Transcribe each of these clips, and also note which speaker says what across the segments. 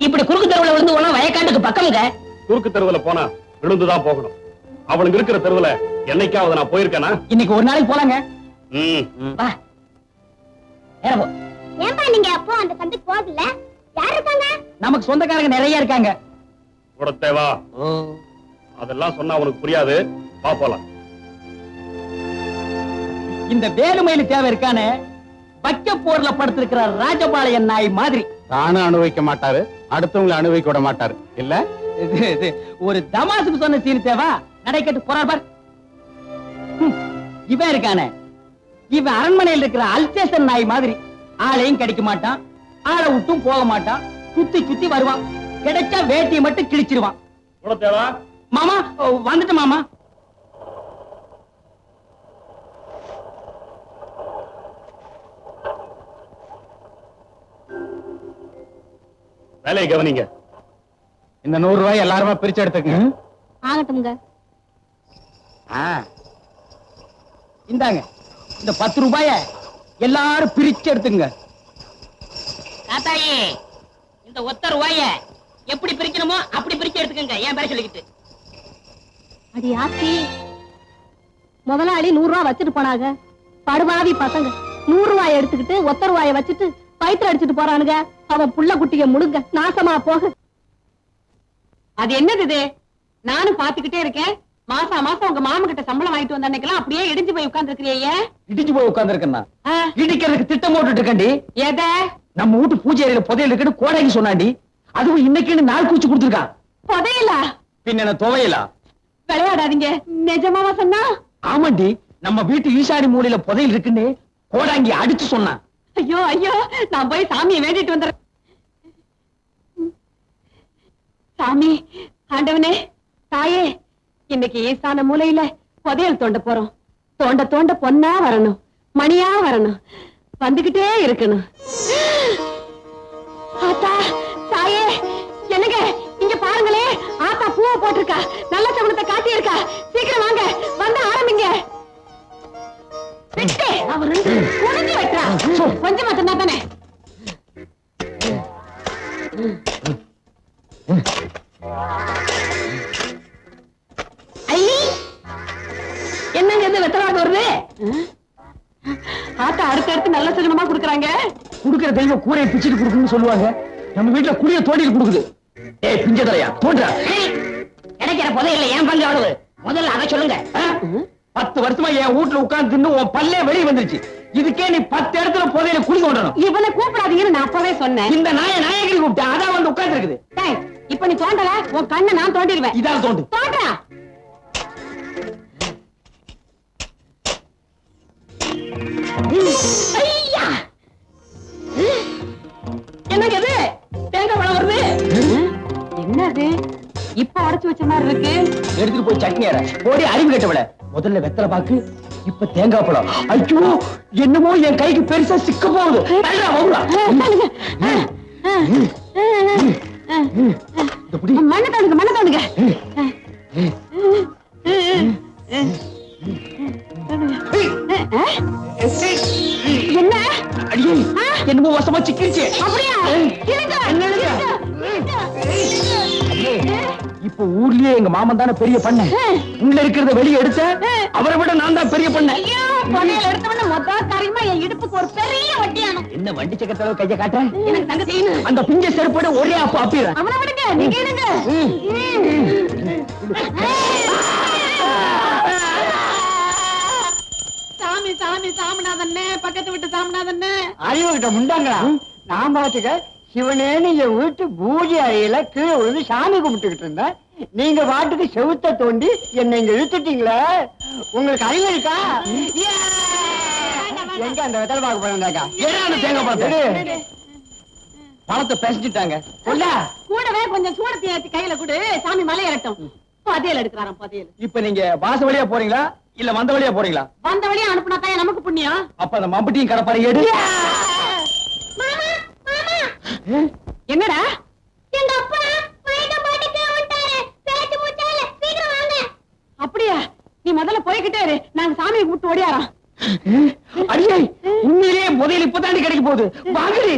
Speaker 1: இப்படி குறுக்கு தெருவுல விழுந்து போனா வயக்காட்டுக்கு பக்கம்ங்க.
Speaker 2: குறுக்கு தெருவுல போனா விழுந்துதான் போகணும். அவளுக்கு இருக்கிற தெருவுல என்னைக்காவது நான் போயிருக்கேனா?
Speaker 1: இன்னைக்கு ஒரு நாளைக்கு போலாங்க. வா ஏறப்போ.
Speaker 3: ஏன்பா நீங்க அப்போ அந்த சந்தைக்கு போகல? யார் இருக்காங்க?
Speaker 1: நமக்கு சொந்தக்காரங்க நிறைய இருக்காங்க.
Speaker 2: தேவா அதெல்லாம் சொன்னா உனக்கு புரியாது. வா போலாம்.
Speaker 1: இந்த வேலுமயிலு தேவை இருக்கானே பக்க போர்ல படுத்திருக்கிற ராஜபாளையன் நாய் மாதிரி.
Speaker 4: தானும் அனுபவிக்க மாட்டாரு, அடுத்தவங்களை அனுபவிக்க விட மாட்டாரு. இல்ல
Speaker 1: ஒரு தமாசுக்கு சொன்ன சீனி தேவா நடைக்கட்டு போறார் பார். இவன் இருக்கானே இவன் அரண்மனையில் இருக்கிற அல்சேஷன் நாய் மாதிரி. ஆளையும் கிடைக்க மாட்டான், ஆளை விட்டும் போக மாட்டான், சுத்தி சுத்தி வருவான். கிடைச்சா வேட்டியை மட்டும் கிழிச்சிருவான். மாமா வந்துட்டு மாமா.
Speaker 2: வேலையை கவனிங்க.
Speaker 4: இந்த 100 ரூபாய் எல்லாருமா பிரிச்சு எடுத்துக்கங்க.
Speaker 3: ஆகட்டும்ங்க.
Speaker 1: இந்தாங்க இந்த 10 ரூபாய எல்லாரும் பிரிச்சு எடுத்துங்க. தாத்தாயி இந்த ஒத்த ரூபாய எப்படி பிரிக்கணுமோ அப்படி பிரிச்சு எடுத்துக்கங்க. ஏன் பேர சொல்லிக்கிட்டு.
Speaker 3: அடி ஆச்சி, முதலாளி 100 ரூபாய் வச்சுட்டு போனாங்க. படுபாவி பசங்க 100 ரூபாய் எடுத்துக்கிட்டு ஒத்த ரூபாய வச்சுட்டு பயிற்று அடிச்சுட்டு போறானுங்க. அவன் புள்ள குட்டிய முழுங்க நாசமா போக.
Speaker 5: அது என்னது இது? நானும் பாத்துக்கிட்டே இருக்கேன். மாசம் மாசம் உங்க மாம கிட்ட சம்பளம் வாங்கிட்டு வந்த அன்னைக்கெல்லாம் அப்படியே இடிஞ்சு போய் உட்கார்ந்து இருக்கிறீங்க.
Speaker 1: இடிஞ்சு போய் உட்கார்ந்து இருக்கேன்னா இடிக்கிறதுக்கு திட்டம் போட்டுட்டு இருக்கண்டி.
Speaker 5: எத?
Speaker 1: நம்ம வீட்டு பூஜை அறையில புதையல் இருக்குன்னு கோடைக்கு சொன்னாண்டி. அதுவும் இன்னைக்குன்னு நாள் கூச்சு கொடுத்துருக்கான்.
Speaker 5: புதையலா?
Speaker 1: பின்ன என்ன துவையலா?
Speaker 5: விளையாடாதீங்க. நிஜமாவா சொன்னா?
Speaker 1: ஆமாண்டி, நம்ம வீட்டு ஈசாடி மூலையில புதையல் இருக்குன்னு கோடாங்கி அடிச்சு சொன்னான்.
Speaker 5: ஐயோ ஐயோ, நான் போய் சாமியை வேண்டிட்டு வந்துடுறேன். சாமி, ஆண்டவனே, தாயே, இன்னைக்கு ஈசான மூலையில புதையல் தோண்ட போறோம். தோண்ட தோண்ட பொன்னா வரணும், மணியா வரணும், வந்துகிட்டே இருக்கணும். ஆத்தா, தாயே, என்னங்க இங்க பாருங்களே, ஆத்தா பூவை போட்டிருக்கா, நல்ல சகுனத்தை காட்டி இருக்கா. சீக்கிரம் வாங்க, வந்து ஆரம்பிங்க. அவர் குனிஞ்சு வெட்டா கொஞ்சம் மட்டும்தா தானே. என்னங்க இது வெத்தலாக வருது? ஆத்தா அடுத்தடுத்து நல்ல சகுனமா குடுக்கறாங்க.
Speaker 1: குடுக்கிற தெய்வம் கூரையை பிச்சுட்டு குடுக்குன்னு சொல்லுவாங்க. நம்ம வீட்டுல குடிய தோண்டிட்டு குடுக்குது. ஏய் பிஞ்சதலையா தோன்றா. கிடைக்கிற புதையல்ல ஏன் பங்கு அவ்வளவு? முதல்ல அதை சொல்லுங்க. 10 வருஷமா என் வீட்டுல உட்கார்ந்து தின்னு உன் பல்லே வெளியே வந்துருச்சு. இதுக்கே நீ 10 இடத்துல புதையல குழி தோண்டணும்.
Speaker 5: இவனை கூப்பிடாதீங்கன்னு நான் அப்பவே சொன்னேன்.
Speaker 1: இந்த நாயகர்கள் கூப்பிட்டேன், அதான் வந்து உட்கார்ந்து இருக்குது.
Speaker 5: இப்ப நீ தோண்டல, உன் கண்ணை நான் தோண்டிடுவேன்.
Speaker 1: இதான் தோண்டு.
Speaker 5: தோன்றா.
Speaker 1: என்னங்க இது? தேங்காய் பழம் வருது.
Speaker 5: என்னது? இப்ப உடைச்சு வச்ச மாதிரி இருக்கு.
Speaker 1: எடுத்துட்டு போய் சட்னி அரை. போடி அறிவு கட்டவிட. முதல்ல வெத்தலை பாக்கு, இப்ப தேங்காய் பழம். ஐயோ, என்னமோ என் கைக்கு பெருசா சிக்க போகுது.
Speaker 5: மண்ணை தோணுங்க, மண்ணை தோணுங்க. என்ன?
Speaker 1: அடியே, என்னமோ வசமா சிக்கிருச்சு.
Speaker 5: அப்படியா?
Speaker 1: இப்ப ஊர்லயே எங்க மாமன் தானே பெரிய பண்ண. உள்ள இருக்கிறத வெளியே எடுத்த அவரை விட நான் தான் பெரிய பண்ண.
Speaker 5: எடுத்தவன மொத்த காரியமா என் இடுப்புக்கு ஒரு பெரிய வட்டியானோ.
Speaker 1: என்ன வண்டி சக்கரத்துல கைய காட்டுறேன்?
Speaker 5: எனக்கு தங்க செய்யணும்.
Speaker 1: அந்த பிஞ்ச செருப்போட ஒரே அப்ப அப்பிடுறேன்.
Speaker 5: அவனை விடுங்க, நீங்க எடுங்க. சாமி சாமி சாமிநாதன்னே, பக்கத்து விட்டு சாமிநாதன்னே.
Speaker 6: அறிவு கிட்ட முண்டாங்களா? நான் பாத்துக்க சிவனேன்னு என் வீட்டு பூஜை அறையில கீழே விழுந்து சாமி கும்பிட்டுக்கிட்டு இருந்தேன். நீங்க பாட்டுக்கு செவுத்த தோண்டி என்னை இங்க இழுத்துட்டீங்களே. உங்களுக்கு அறிவு இருக்கா? எங்க அந்த வெத்தலை பாக்க போறாங்க?
Speaker 1: தேங்காய் பழத்தை பழத்தை பேசிட்டாங்க.
Speaker 5: கூடவே கொஞ்சம் சூடத்தை ஏற்றி கையில கொடு, சாமி மலை ஏறட்டும். பதியல் எடுக்கிறாராம் பதியல்.
Speaker 1: இப்ப நீங்க வாச வழியா போறீங்களா இல்ல வந்த வழியா போறீங்களா?
Speaker 5: வந்த வழியா அனுப்புனா தான் நமக்கு புண்ணியம்.
Speaker 1: அப்ப அந்த மம்பட்டியும் கடப்பாரு எடு.
Speaker 5: என்னடா?
Speaker 3: எங்க அப்பா வயத பாட்டுக்கு வந்துட்டாரு. பேச்சு மூச்சால சீக்கிரம் வாங்க.
Speaker 5: அப்படியா? நீ முதல்ல போய்கிட்டே இரு, நாங்க சாமியை கூப்பிட்டு ஓடியாரோம்.
Speaker 1: அடியே, உண்மையிலேயே முதல் இப்பதாண்டி கிடைக்க போகுது. வாங்கடி.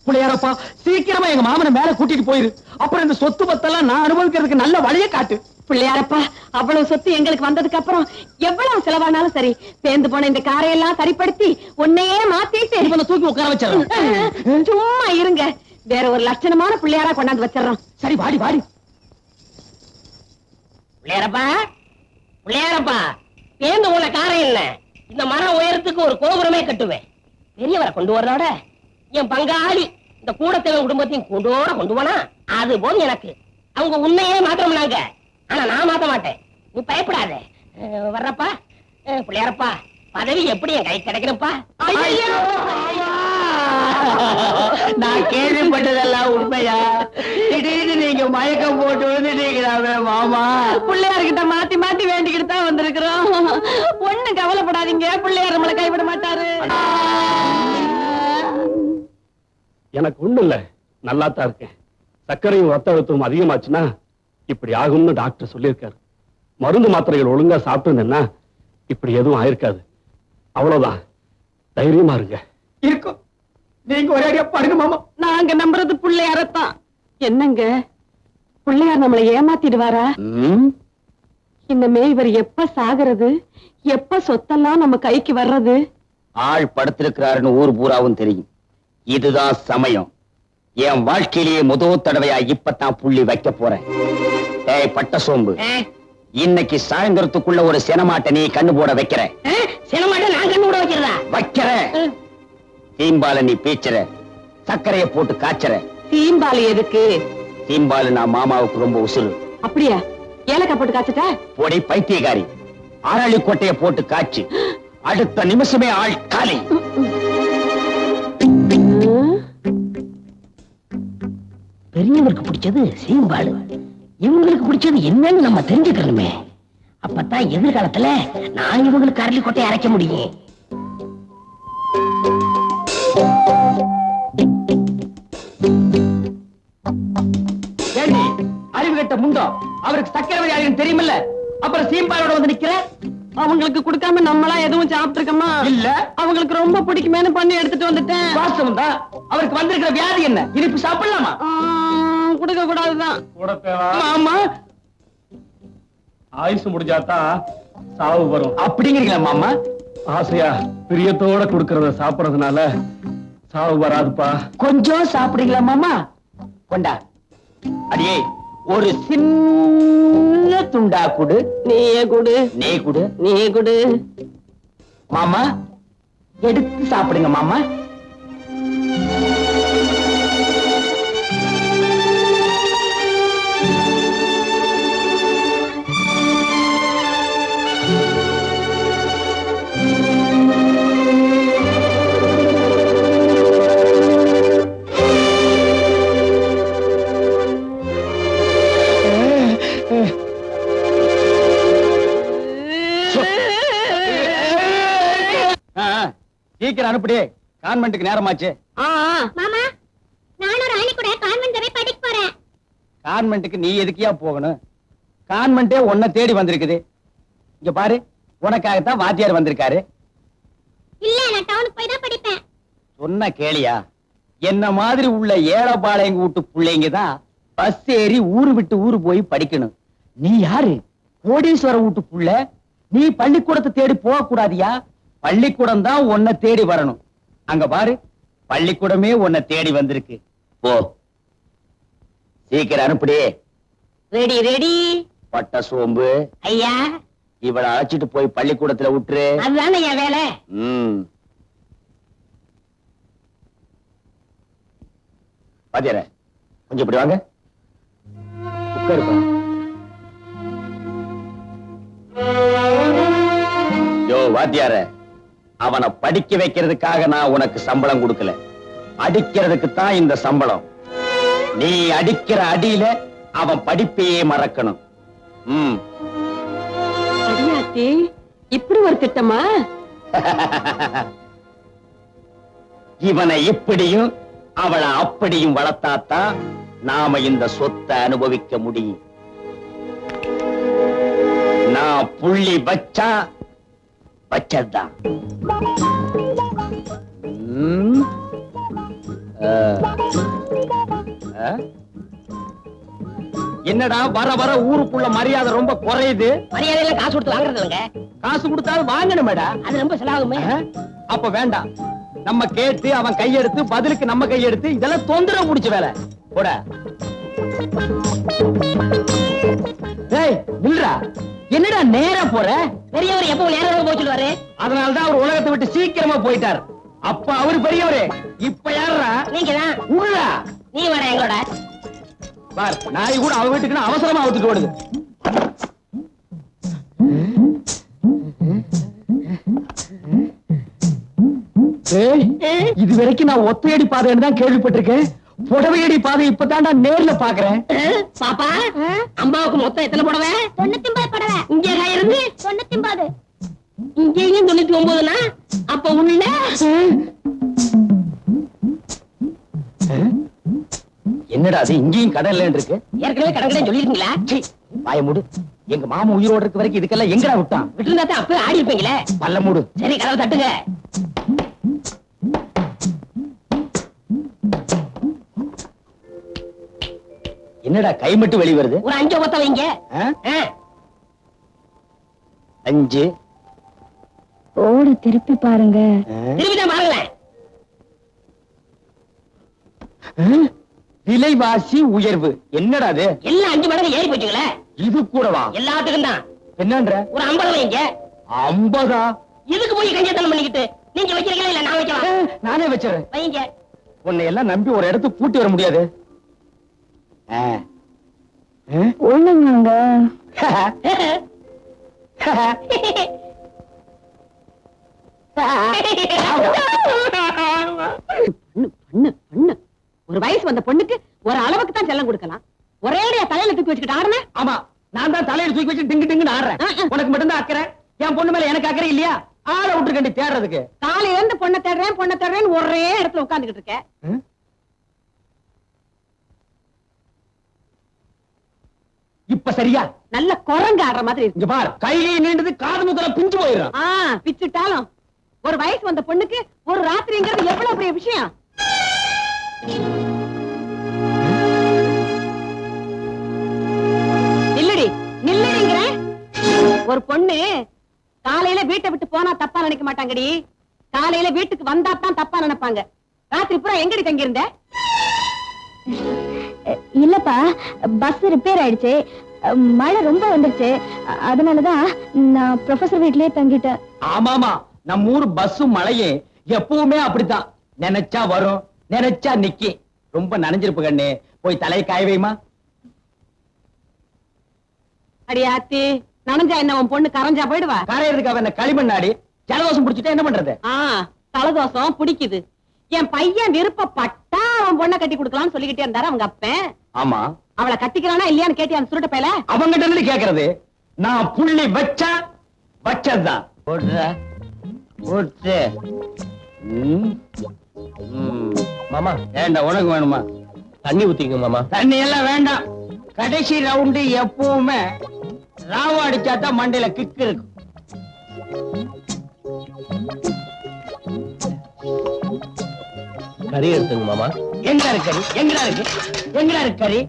Speaker 1: புள்ளையாரப்பா சீக்கிரமா எங்க மாமனை மேல கூட்டிட்டு போயிரு. அப்புறம் இந்த சொத்து பத்தெல்லாம் நான் அனுபவிக்கிறதுக்கு நல்ல வழியை காட்டு.
Speaker 5: பிள்ளையாரப்பா, அவ்வளவு சொத்து எங்களுக்கு வந்ததுக்கு அப்புறம் எவ்வளவு செலவானாலும் சரி, சேர்ந்து போன இந்த காரையெல்லாம் சரிப்படுத்தி உன்னையே மாத்திட்டு
Speaker 1: இவனை தூக்கி உட்கார வச்சிடறோம்.
Speaker 5: சும்மா இருங்க, வேற ஒரு லட்சணமான பிள்ளையாரா கொண்டாந்து வச்சிடறோம்.
Speaker 1: சரி வாடி வாடி.
Speaker 7: பிள்ளையாரப்பா, பிள்ளையாரப்பா, பேருந்து உள்ள காரம் இல்ல, இந்த மரம் உயரத்துக்கு ஒரு கோபுரமே கட்டுவேன். பெரியவரை கொண்டு வர்றோட என் பங்காளி இந்த கூடத்தேவன் குடும்பத்தையும் கொண்டு போனா அது போதும் எனக்கு. அவங்க உன்னையே மாத்திரம்னாங்க, ஆனா நான் மாத்த மாட்டேன். நீ பயப்படாத. வர்றப்பா. பிள்ளையாரப்பா, பதவி எப்படி என் கை கிடைக்கிறப்பா?
Speaker 1: நான் கேள்விப்பட்டதெல்லாம் உண்மையா? திடீர்னு நீங்க மயக்கம் போட்டு விழுந்துட்டீங்களாவே மாமா.
Speaker 5: பிள்ளையார்கிட்ட மாத்தி மாத்தி வேண்டிக்கிட்டு தான் வந்திருக்கிறோம். ஒண்ணும் கவலைப்படாதீங்க, பிள்ளையார் நம்மளை கைவிட மாட்டாரு.
Speaker 2: எனக்கு ஒண்ணு இல்ல, நல்லா தான் இருக்கேன். சர்க்கரையும் ரத்த அழுத்தமும் அதிகமாச்சுன்னா இப்படி ஆகும்னு டாக்டர் சொல்லியிருக்காரு. மருந்து மாத்திரைகள் ஒழுங்கா சாப்பிட்டு இப்படி எதுவும் ஆயிருக்காது. அவ்வளவுதான், தைரியமா இருங்க.
Speaker 1: இருக்கும். நீங்க ஒரே அடியா பாருங்க மாமா.
Speaker 5: நாங்க நம்புறது பிள்ளையாரத்தான். என்னங்க, பிள்ளையார் நம்மளை ஏமாத்திடுவாரா? இனிமே இவர் எப்ப சாகிறது, எப்ப சொத்தெல்லாம் நம்ம கைக்கு வர்றது?
Speaker 8: ஆள் படுத்திருக்கிறாருன்னு ஊர் பூராவும் தெரியும். இதுதான் சமயம். என் வாழ்க்கையிலேயே முதல் தடவையா இப்பதான் புள்ளி வைக்க போறேன். ஏய் பட்ட சோம்பு, இன்னைக்கு சாயந்தரத்துக்குள்ள ஒரு சினமாட்டை நீ கண்ணு போட வைக்கிற.
Speaker 7: சினமாட்ட நான் கண்ணு கூட வைக்கிறதா?
Speaker 8: வைக்கிற. தீம்பால நீ பீச்சுற, சர்க்கரைய போட்டு காய்ச்சற.
Speaker 5: தீம்பாலி எதுக்கு?
Speaker 8: தீம்பால நான் மாமாவுக்கு ரொம்ப உசுறு.
Speaker 5: அப்படியா? ஏலக்காய் போட்டு காய்ச்சட்டா?
Speaker 8: பொடி பைத்தியக்காரி, அரளி கொட்டைய போட்டு காய்ச்சி அடுத்த நிமிஷமே ஆள் காலி.
Speaker 7: பெரியவருக்கு பிடிச்சது சீம்பாடு, இவங்களுக்கு பிடிச்சது என்னன்னு நம்ம தெரிஞ்சுக்கணுமே. அப்பதான் எதிர்காலத்துல நான் இவங்களுக்கு அரளி கொட்டையை அரைக்க முடியும்.
Speaker 1: ஏண்டி அறிவு கட்ட முண்டோ, அவருக்கு சக்கரை வியாதின்னு தெரியுமில்ல, அப்புறம் சீம்பாலோட வந்து நிக்கிற.
Speaker 5: அவங்களுக்கு கொடுக்காம நம்மளா எதுவும் சாப்பிட்டுருக்கோமா?
Speaker 1: இல்ல,
Speaker 5: அவங்களுக்கு ரொம்ப பிடிக்குமேனு பண்ணி எடுத்துட்டு வந்துட்டேன்.
Speaker 1: வாஸ்தவம் தான். அவருக்கு வந்திருக்கிற வியாதி என்ன? இனிப்பு சாப்பிடலாமா?
Speaker 5: கொடுக்க கூடாதுதான்.
Speaker 1: ஆமா,
Speaker 2: ஆயுசு முடிஞ்சாதான் சாவு வரும்
Speaker 1: அப்படிங்கிறீங்களா மாமா?
Speaker 2: ஆசையா பிரியத்தோட கொடுக்கறத சாப்பிடறதுனால சாவு வராதுப்பா.
Speaker 1: கொஞ்சம் சாப்பிடுங்களா மாமா? கொண்டா. அடியே, ஒரு சின்ன துண்டா குடு.
Speaker 5: நீயே குடு.
Speaker 1: நீ குடு.
Speaker 5: நீ குடு.
Speaker 1: மாமா எடுத்து சாப்பிடுங்க மாமா.
Speaker 8: சீக்கிரம் அனுப்பிடு, கான்வென்ட்டுக்கு நேரமாச்சு.
Speaker 3: மாமா, நானும் ராணி கூட கான்வென்ட் போய் படிக்க போறேன்.
Speaker 8: கான்வென்ட்டுக்கு நீ எதுக்கியா போகணும்? கான்வென்ட்டே உன்னை தேடி வந்திருக்குது. இங்க பாரு, உனக்காகத்தான் வாத்தியார் வந்திருக்காரு.
Speaker 3: இல்ல, நான் டவுனுக்கு போய் தான் படிப்பேன்.
Speaker 8: சொன்ன கேளியா? என்ன மாதிரி உள்ள ஏழபாளையங்க வீட்டு பிள்ளைங்க தான் பஸ் ஏறி ஊரு விட்டு ஊரு போய் படிக்கணும். நீ யாரு? கோடீஸ்வர வீட்டு புள்ள. நீ பள்ளிக்கூடத்தை தேடி போக கூடாதியா? பள்ளிக்கூடம் தான் உன்னை தேடி வரணும். அங்க பாரு, பள்ளிக்கூடமே உன்னை தேடி வந்திருக்கு. போ, சீக்கிரம் அனுப்பிடு.
Speaker 7: Ready ready.
Speaker 8: பட்ட சோம்பு,
Speaker 7: ஐயா,
Speaker 8: இவளை அழைச்சிட்டு போய் பள்ளிக்கூடத்துல விட்டுரு.
Speaker 7: அதுதானே என் வேலை.
Speaker 8: பாத்தியார, கொஞ்சம் இப்படி வாங்க, உட்காருப்பா. யோ வாத்தியார, அவனை படிக்க வைக்கிறதுக்காக நான் உனக்கு சம்பளம் கொடுக்கல, அடிக்கிறதுக்கு தான் இந்த சம்பளம். நீ அடிக்கிற அடியில அவன் படிப்பையே மறக்கணும்.
Speaker 5: அடியாத்தி, இப்படி ஒரு திட்டமா?
Speaker 8: இவனை இப்படியும் அவளை அப்படியும் வளர்த்தாத்தான் நாம இந்த சொத்தை அனுபவிக்க முடியும். நான் புள்ளி வச்சா வச்சதுதான். ம். என்னடா வர வர ஊருக்குள்ள மரியாதை ரொம்ப குறையுது.
Speaker 7: மரியாதையில காசு கொடுத்து வாங்குறது இல்லைங்க.
Speaker 8: காசு கொடுத்தாலும் வாங்கணுமேடா.
Speaker 7: அது ரொம்ப செலவாகுமே.
Speaker 8: அப்ப வேண்டாம். நம்ம கேட்டு அவன் கையெடுத்து பதிலுக்கு நம்ம கையெடுத்து இதெல்லாம் தொந்தரவு முடிச்ச வேலை. போட. ஏய் நில்றா. என்னடா நேரா போற?
Speaker 7: பெரியவர் எப்பவும் நேரம் போய் சொல்லுவாரு.
Speaker 8: அதனாலதான் அவர் உலகத்தை விட்டு சீக்கிரமா போயிட்டார். அப்ப அவரு பெரியவரு. இப்ப யாரா?
Speaker 7: நீங்க தான்.
Speaker 8: உள்ளா.
Speaker 7: நீ வர எங்களோட.
Speaker 8: பார் நாய் கூட அவ வீட்டுக்கு அவசரமா அவுத்துட்டு ஓடுது. இது வரைக்கும் நான் ஒத்தையடி பாதைன்னு தான் கேள்விப்பட்டிருக்கேன். புடவையடி பாதை இப்பதான்டா நேர்ல பாக்குறேன்.
Speaker 7: பாப்பா அம்மாவுக்கு மொத்தம் எத்தனை புடவை?
Speaker 3: 99 புடவை.
Speaker 7: இங்கே இருந்து
Speaker 3: 99.
Speaker 7: இங்கேயும் 99னா அப்ப உள்ள
Speaker 8: என்னடா அது இங்கேயும் கடை இல்லன்னு இருக்கு?
Speaker 7: ஏற்கனவே கடற்கரை சொல்லிருக்கீங்களா?
Speaker 8: வாய மூடு. எங்க மாமா உயிரோடு இருக்க வரைக்கும் இதுக்கெல்லாம் எங்கடா விட்டான்?
Speaker 7: விட்டுருந்தா தான் அப்பவே ஆடி இருப்பீங்களே.
Speaker 8: பல்ல மூடு.
Speaker 7: சரி கதவை தட்டுங்க.
Speaker 8: என்னடா கை மட்டும் வெளி வருது?
Speaker 7: ஒரு 5 ஒத்த வைங்க.
Speaker 8: 5
Speaker 3: ஓட திருப்பி பாருங்க.
Speaker 7: திரும்பிதான் பாருங்களேன்.
Speaker 8: விலைவாசி உயர்வு. என்னடா அது?
Speaker 7: எல்லாம் 5 மடங்கு ஏறி போச்சுங்களே.
Speaker 8: இது கூடவா?
Speaker 7: எல்லாத்துக்கும் தான்.
Speaker 8: என்னன்ற?
Speaker 7: ஒரு 50 வைங்க.
Speaker 8: 50?
Speaker 7: இதுக்கு போய் கஞ்சத்தனம் பண்ணிக்கிட்டு நீங்க வைக்கிறீங்களா இல்ல நான் வைக்கலாம்?
Speaker 8: நானே வச்சிடறேன்.
Speaker 7: வைங்க.
Speaker 8: உன்னை எல்லாம் நம்பி ஒரு இடத்துக்கு கூட்டி வர முடியாது.
Speaker 3: ஒண்ணுங்க.
Speaker 5: ஒரு வயசு வந்த பொண்ணுக்கு ஒரு அளவுக்கு தான் செல்லம் கொடுக்கலாம். ஒரே தலையில தூக்கி வச்சுக்கிட்டு ஆடுன.
Speaker 8: ஆமா நான் தான் தலையில தூக்கி வச்சு டிங்கு டிங்குன்னு ஆடுறேன். உனக்கு மட்டும் தான் அக்கறை. என் பொண்ணு மேல எனக்கு அக்கறை இல்லையா? ஆளை விட்டுருக்கண்டி தேடுறதுக்கு.
Speaker 5: காலையில இருந்து பொண்ணை தேடுறேன்னு ஒரே இடத்துல உட்கார்ந்துகிட்டு இருக்க.
Speaker 8: இப்ப சரியா?
Speaker 5: நல்ல குரங்கு ஆடுற மாதிரி இருக்கு.
Speaker 8: இங்க பார் கையை நீண்டது காது முதல்ல பிஞ்சு போயிடும்.
Speaker 5: பிச்சுட்டாலும் ஒரு வயசு வந்த பொண்ணுக்கு ஒரு ராத்திரிங்கிறது எவ்வளவு பெரிய விஷயம். நில்லடிங்கிற ஒரு பொண்ணு காலையில வீட்டை விட்டு போனா தப்பா நினைக்க மாட்டாங்கடி. காலையில வீட்டுக்கு வந்தா தான் தப்பா நினைப்பாங்க. ராத்திரி பூரா எங்கடி தங்கி இருந்த?
Speaker 3: இல்லப்பா பஸ் ரிப்பேர் ஆயிடுச்சு. மழை ரொம்ப வந்துருச்சு. அதனாலதான் நான் ப்ரொஃபசர் வீட்லயே தங்கிட்டேன்.
Speaker 8: ஆமாமா நம்ம ஊர் பஸ்ஸும் மழையே எப்பவுமே அப்படித்தான். நினைச்சா வரும், நினைச்சா நிக்கி. ரொம்ப நனைஞ்சிருப்பு கண்ணு. போய் தலையை காய வைமா.
Speaker 5: அடியாத்தி நனைஞ்சா என்ன உன் பொண்ணு கரைஞ்சா போயிடுவா?
Speaker 8: கரையிறதுக்கு அவன் களிமண்ணாடி ஜலதோஷம் பிடிச்சிட்டா என்ன பண்றது?
Speaker 5: தலதோஷம் பிடிக்குது. என் பையன் விருப்பப்பட்டா அவன் பொண்ணை கட்டி கொடுக்கலாம்னு சொல்லிக்கிட்டே இருந்தாரு அவங்க அப்பன்.
Speaker 8: ஆமா
Speaker 5: அவளை கட்டிக்கிறானா இல்லையான்னு கேட்டி அந்த சுருட்ட பையல
Speaker 8: அவங்கிட்ட இருந்து கேக்குறது. நான் புள்ளி வச்சா வச்சதுதான். மாமா ஏண்டா உனக்கு வேணுமா?
Speaker 2: தண்ணி ஊத்திங்க மாமா.
Speaker 8: தண்ணி எல்லாம் வேண்டாம். கடைசி ரவுண்டு எப்பவுமே ராவ அடிச்சாதான் மண்டையில கிக்கு இருக்கு.
Speaker 2: கறி எடுத்துங்க மாமா.
Speaker 8: எங்க இருக்கு கறி? எங்கடா இருக்கு? எங்கடா இருக்கு கறி?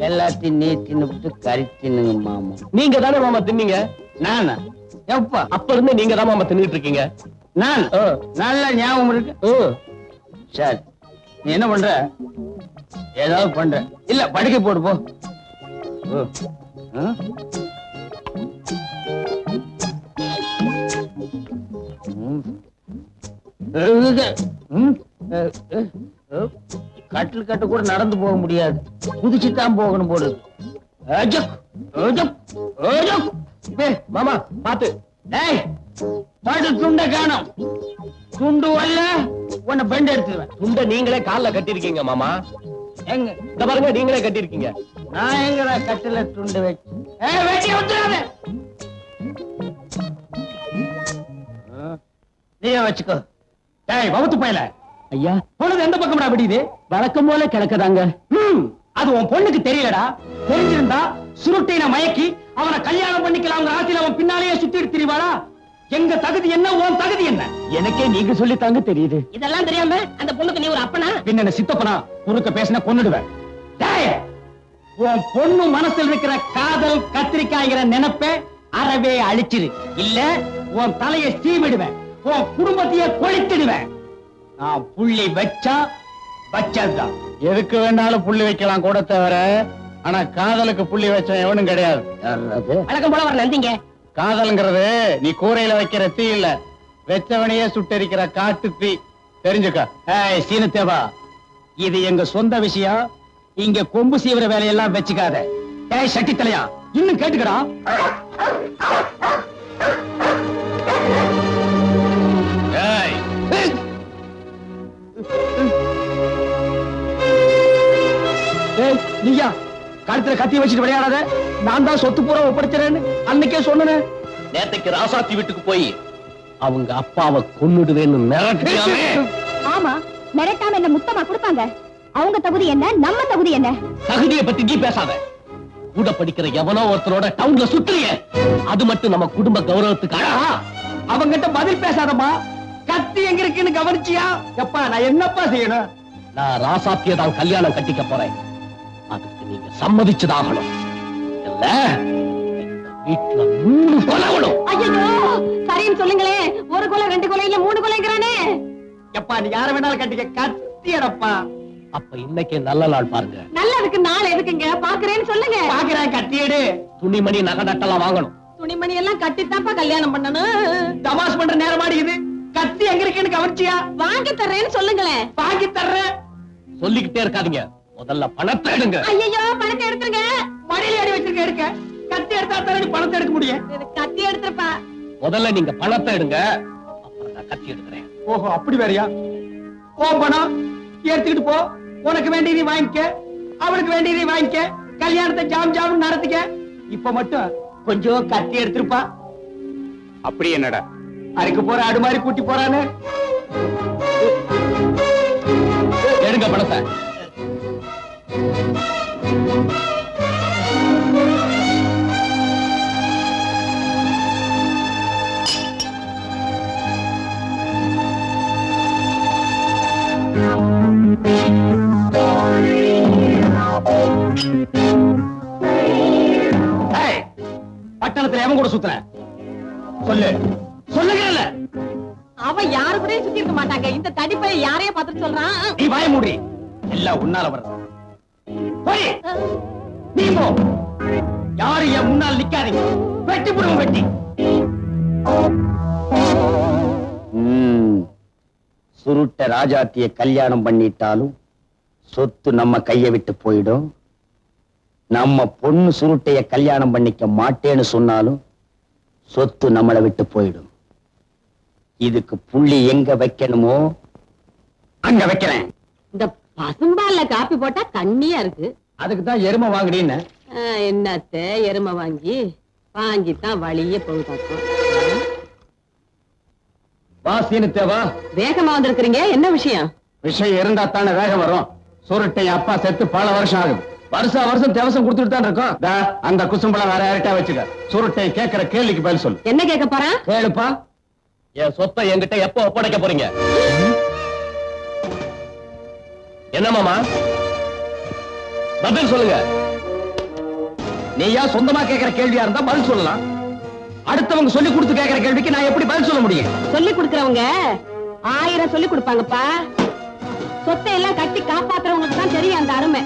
Speaker 8: எல்லாத்தையும் நீ தின்னுட்டு கறி தின்னுங்க மாமா.
Speaker 2: நீங்க தானே மாமா தின்னீங்க?
Speaker 8: நானா? எப்ப?
Speaker 2: அப்ப இருந்து நீங்க தான் மாமா தின்னுட்டு இருக்கீங்க.
Speaker 8: நான் நல்ல ஞாபகம் இருக்கு. சரி நீ என்ன பண்ற? ஏதாவது பண்ற இல்ல படுக்கை போடு போ. கட்டில் கட்டு கூட நடந்து போக முடியாது. குதிச்சுதான் போகணும் போடுது.
Speaker 2: மாமா பாத்து.
Speaker 8: பாட்டு துண்ட காணும். துண்டு வரல உன்னை பெண்ட் எடுத்துருவேன்.
Speaker 2: துண்ட நீங்களே கால்ல கட்டிருக்கீங்க மாமா.
Speaker 8: எங்க
Speaker 2: இந்த பாருங்க நீங்களே கட்டிருக்கீங்க.
Speaker 8: நான் எங்கடா கட்டில துண்டு வச்சு வெட்டி விட்டுறாத. நீயே வச்சுக்கோ. டேய் வவுத்து பயல.
Speaker 2: ஐயா
Speaker 8: பொழுது எந்த பக்கம்டா விடியுது?
Speaker 2: வழக்கம் போல கிடக்குதாங்க.
Speaker 8: அது உன் பொண்ணுக்கு தெரியலடா. தெரிஞ்சிருந்தா சுருட்டின மயக்கி அவனை கல்யாணம் பண்ணிக்கலாம். ஆசையில அவன் பின்னாலேயே சுத்திட்டு திரிவாளா?
Speaker 1: எங்க தகுதி என்ன, உன் தகுதி என்ன?
Speaker 8: எனக்கே நீங்க சொல்லித்தாங்க தெரியுது.
Speaker 7: இதெல்லாம் தெரியாம அந்த பொண்ணுக்கு நீ ஒரு அப்பனா?
Speaker 1: பின்ன சித்தப்பனா குறுக்க பேசின கொன்னுடுவேன். டேய், உன் பொண்ணு மனசுல இருக்கிற காதல் கத்திரிக்காய்ங்கிற நினைப்ப அறவே அழிச்சிரு. இல்ல உன் தலையை சீவிடுவேன், உன் குடும்பத்தையே கொளுத்திடுவேன். நான் புள்ளி வச்சா வச்சதுதான்.
Speaker 4: எதுக்கு வேணாலும் புள்ளி வைக்கலாம் கூட தவிர, ஆனா காதலுக்கு புள்ளி வச்ச எவனும் கிடையாது.
Speaker 7: வழக்கம் போல வர நந்திங்க.
Speaker 4: காதல்ங்கிறது நீ கூரையில வைக்கிற தீ இல்ல, வெச்சவனையே சுட்டெரிக்கிற காட்டு தீ. தெரிஞ்சுக்க.
Speaker 1: ஏய் சீனத்தேவா, இது எங்க சொந்த விஷயம். இங்க கொம்பு சீவிர வேலையெல்லாம் வச்சுக்காத. ஏய் சட்டி தலையா, இன்னும் கேட்டுக்கடா.
Speaker 2: ஏய்,
Speaker 1: ஏய் நீயா கழுத்துல கத்தி வச்சுட்டு விளையாடாத. நான் தான் சொத்து பூரா ஒப்படைச்சிறேன்னு அன்னைக்கே சொன்னேன்.
Speaker 2: நேத்தைக்கு ராசாத்தி வீட்டுக்கு போய் அவங்க அப்பாவை கொன்னுடுவேன்னு மிரட்டியாமே.
Speaker 3: ஆமா, மிரட்டாம என்ன முத்தமா கொடுப்பாங்க? அவங்க தகுதி என்ன, நம்ம தகுதி என்ன?
Speaker 2: தகுதியை பத்தி நீ பேசாத. கூட படிக்கிற எவனோ ஒருத்தரோட டவுன்ல சுத்துறிய, அது மட்டும் நம்ம குடும்ப கௌரவத்துக்கு அழகா?
Speaker 1: அவங்கிட்ட பதில் பேசாதம்மா. கத்தி எங்க இருக்குன்னு கவனிச்சியா? எப்பா நான் என்னப்பா செய்யணும்?
Speaker 2: நான் ராசாத்திய தான் கல்யாணம் கட்டிக்க போறேன். அதுக்கு நீங்க சம்மதிச்சுதாகணும். இல்ல இந்த வீட்டுல 3 கொலைகளும்.
Speaker 3: ஐயோ, சரின்னு சொல்லுங்களே. 1 கொலை 2 கொலை இல்ல 3 கொலைங்கிறானே.
Speaker 1: எப்பா நீ யார வேணாலும் கட்டிக்க, கத்தி எடப்பா.
Speaker 2: அப்ப இன்னைக்கு நல்ல நாள் பாருங்க.
Speaker 3: நல்லதுக்கு நாள் எதுக்குங்க? பாக்குறேன்னு சொல்லுங்க.
Speaker 1: பாக்குறேன், கத்தி எடு.
Speaker 2: துணிமணி நகை நட்டெல்லாம் வாங்கணும்.
Speaker 3: துணிமணி எல்லாம் கட்டித்தாப்பா கல்யாணம் பண்ணணும்.
Speaker 1: தமாஷ் பண்ற நேரமாடி இது. கத்தி எங்க இருக்குன்னு கவனிச்சியா?
Speaker 3: வாங்கி தர்றேன்னு சொல்லுங்களேன்.
Speaker 1: வாங்கி தர்றேன்.
Speaker 2: சொல்லிக்கிட்டே இருக்காதீங்க, முதல்ல பணத்தை எடுங்க.
Speaker 3: ஐயோ, பணத்தை எடுத்துருங்க.
Speaker 1: மடியில அடி வச்சிருக்க, எடுக்க. கத்தி எடுத்தா தானே பணத்தை எடுக்க முடியும்.
Speaker 3: கத்தி எடுத்துருப்பா.
Speaker 2: முதல்ல நீங்க பணத்தை எடுங்க, அப்புறம் நான் கத்தி எடுக்கிறேன்.
Speaker 1: ஓஹோ, அப்படி வேறையா? ஓ பணம் எடுத்துக்கிட்டு போ. உனக்கு வேண்டியதை வாங்கிக்க, அவனுக்கு வேண்டியதை வாங்கிக்க. கல்யாணத்தை ஜாம் ஜாம் நடத்திக்க. இப்ப மட்டும் கொஞ்சம் கத்தி எடுத்திருப்பா.
Speaker 4: அப்படி என்னடா
Speaker 1: அதுக்கு போற ஆடு மாதிரி கூட்டி போறானு.
Speaker 2: எடுங்க பணத்தை.
Speaker 1: ஏய், பட்டணத்துல எவன் கூட சுத்துற? சொல்லு, சொல்லுங்கல்ல.
Speaker 3: அவன் யாரு கூட சுத்தி இருக்க மாட்டாங்க. இந்த தடிப்பை யாரைய பார்த்துட்டு சொல்றான்?
Speaker 1: நீ வாய மூடி. எல்லாம் உன்னால வர்றது. போய் நீ போ. யாரும் என் முன்னால் நிக்காதீங்க. வெட்டி போடுவோம், வெட்டி.
Speaker 8: சுருட்ட ராஜாத்திய கல்யாணம் பண்ணிட்டாலும் சொத்து நம்ம கைய விட்டு போயிடும். நம்ம பொண்ணு சுருட்டைய கல்யாணம் பண்ணிக்க மாட்டேன்னு சொன்னாலும் சொத்து நம்மளை விட்டு போயிடும். இதுக்கு புள்ளி எங்க வைக்கணுமோ அங்க வைக்கிறேன்.
Speaker 5: இந்த பசும்பால்ல காப்பி போட்டா கண்ணியா இருக்கு.
Speaker 1: அதுக்கு தான் எருமை வாங்குறீன்னு.
Speaker 5: என்னத்த எருமை வாங்கித்தான் வழியே போகுதாக்கும்.
Speaker 1: வாசின்னு தேவா.
Speaker 5: வேகமா வந்திருக்கிறீங்க, என்ன விஷயம்?
Speaker 4: விஷயம் இருந்தா தானே வேகம் வரும். சுருட்டை அப்பா செத்து பல வருஷம் ஆகுது.
Speaker 1: வருஷம் தேவசம் கொடுத்துட்டு தான் இருக்கோம்.
Speaker 4: தா, அந்த குசும்பளம் வேற யார்கிட்ட வச்சுக்க. சுருட்டை கேட்கிற கேள்விக்கு பதில் சொல்லு.
Speaker 5: என்ன கேட்க போறான்?
Speaker 1: கேளுப்பா.
Speaker 2: என் சொத்தை என்கிட்ட எப்ப ஒப்படைக்க போறீங்க? என்ன மாமா, பதில் சொல்லுங்க.
Speaker 1: நீயா சொந்தமா கேட்கிற கேள்வியா இருந்தா பதில் சொல்லலாம். அடுத்தவங்க சொல்லி கொடுத்து கேட்கிற கேள்விக்கு நான் எப்படி பதில் சொல்ல முடியும்?
Speaker 5: சொல்லி கொடுக்கறவங்க 1000 சொல்லி கொடுப்பாங்கப்பா. சொத்தை எல்லாம் கட்டி காப்பாத்துறவங்களுக்கு தான் தெரியும் அந்த அருமை.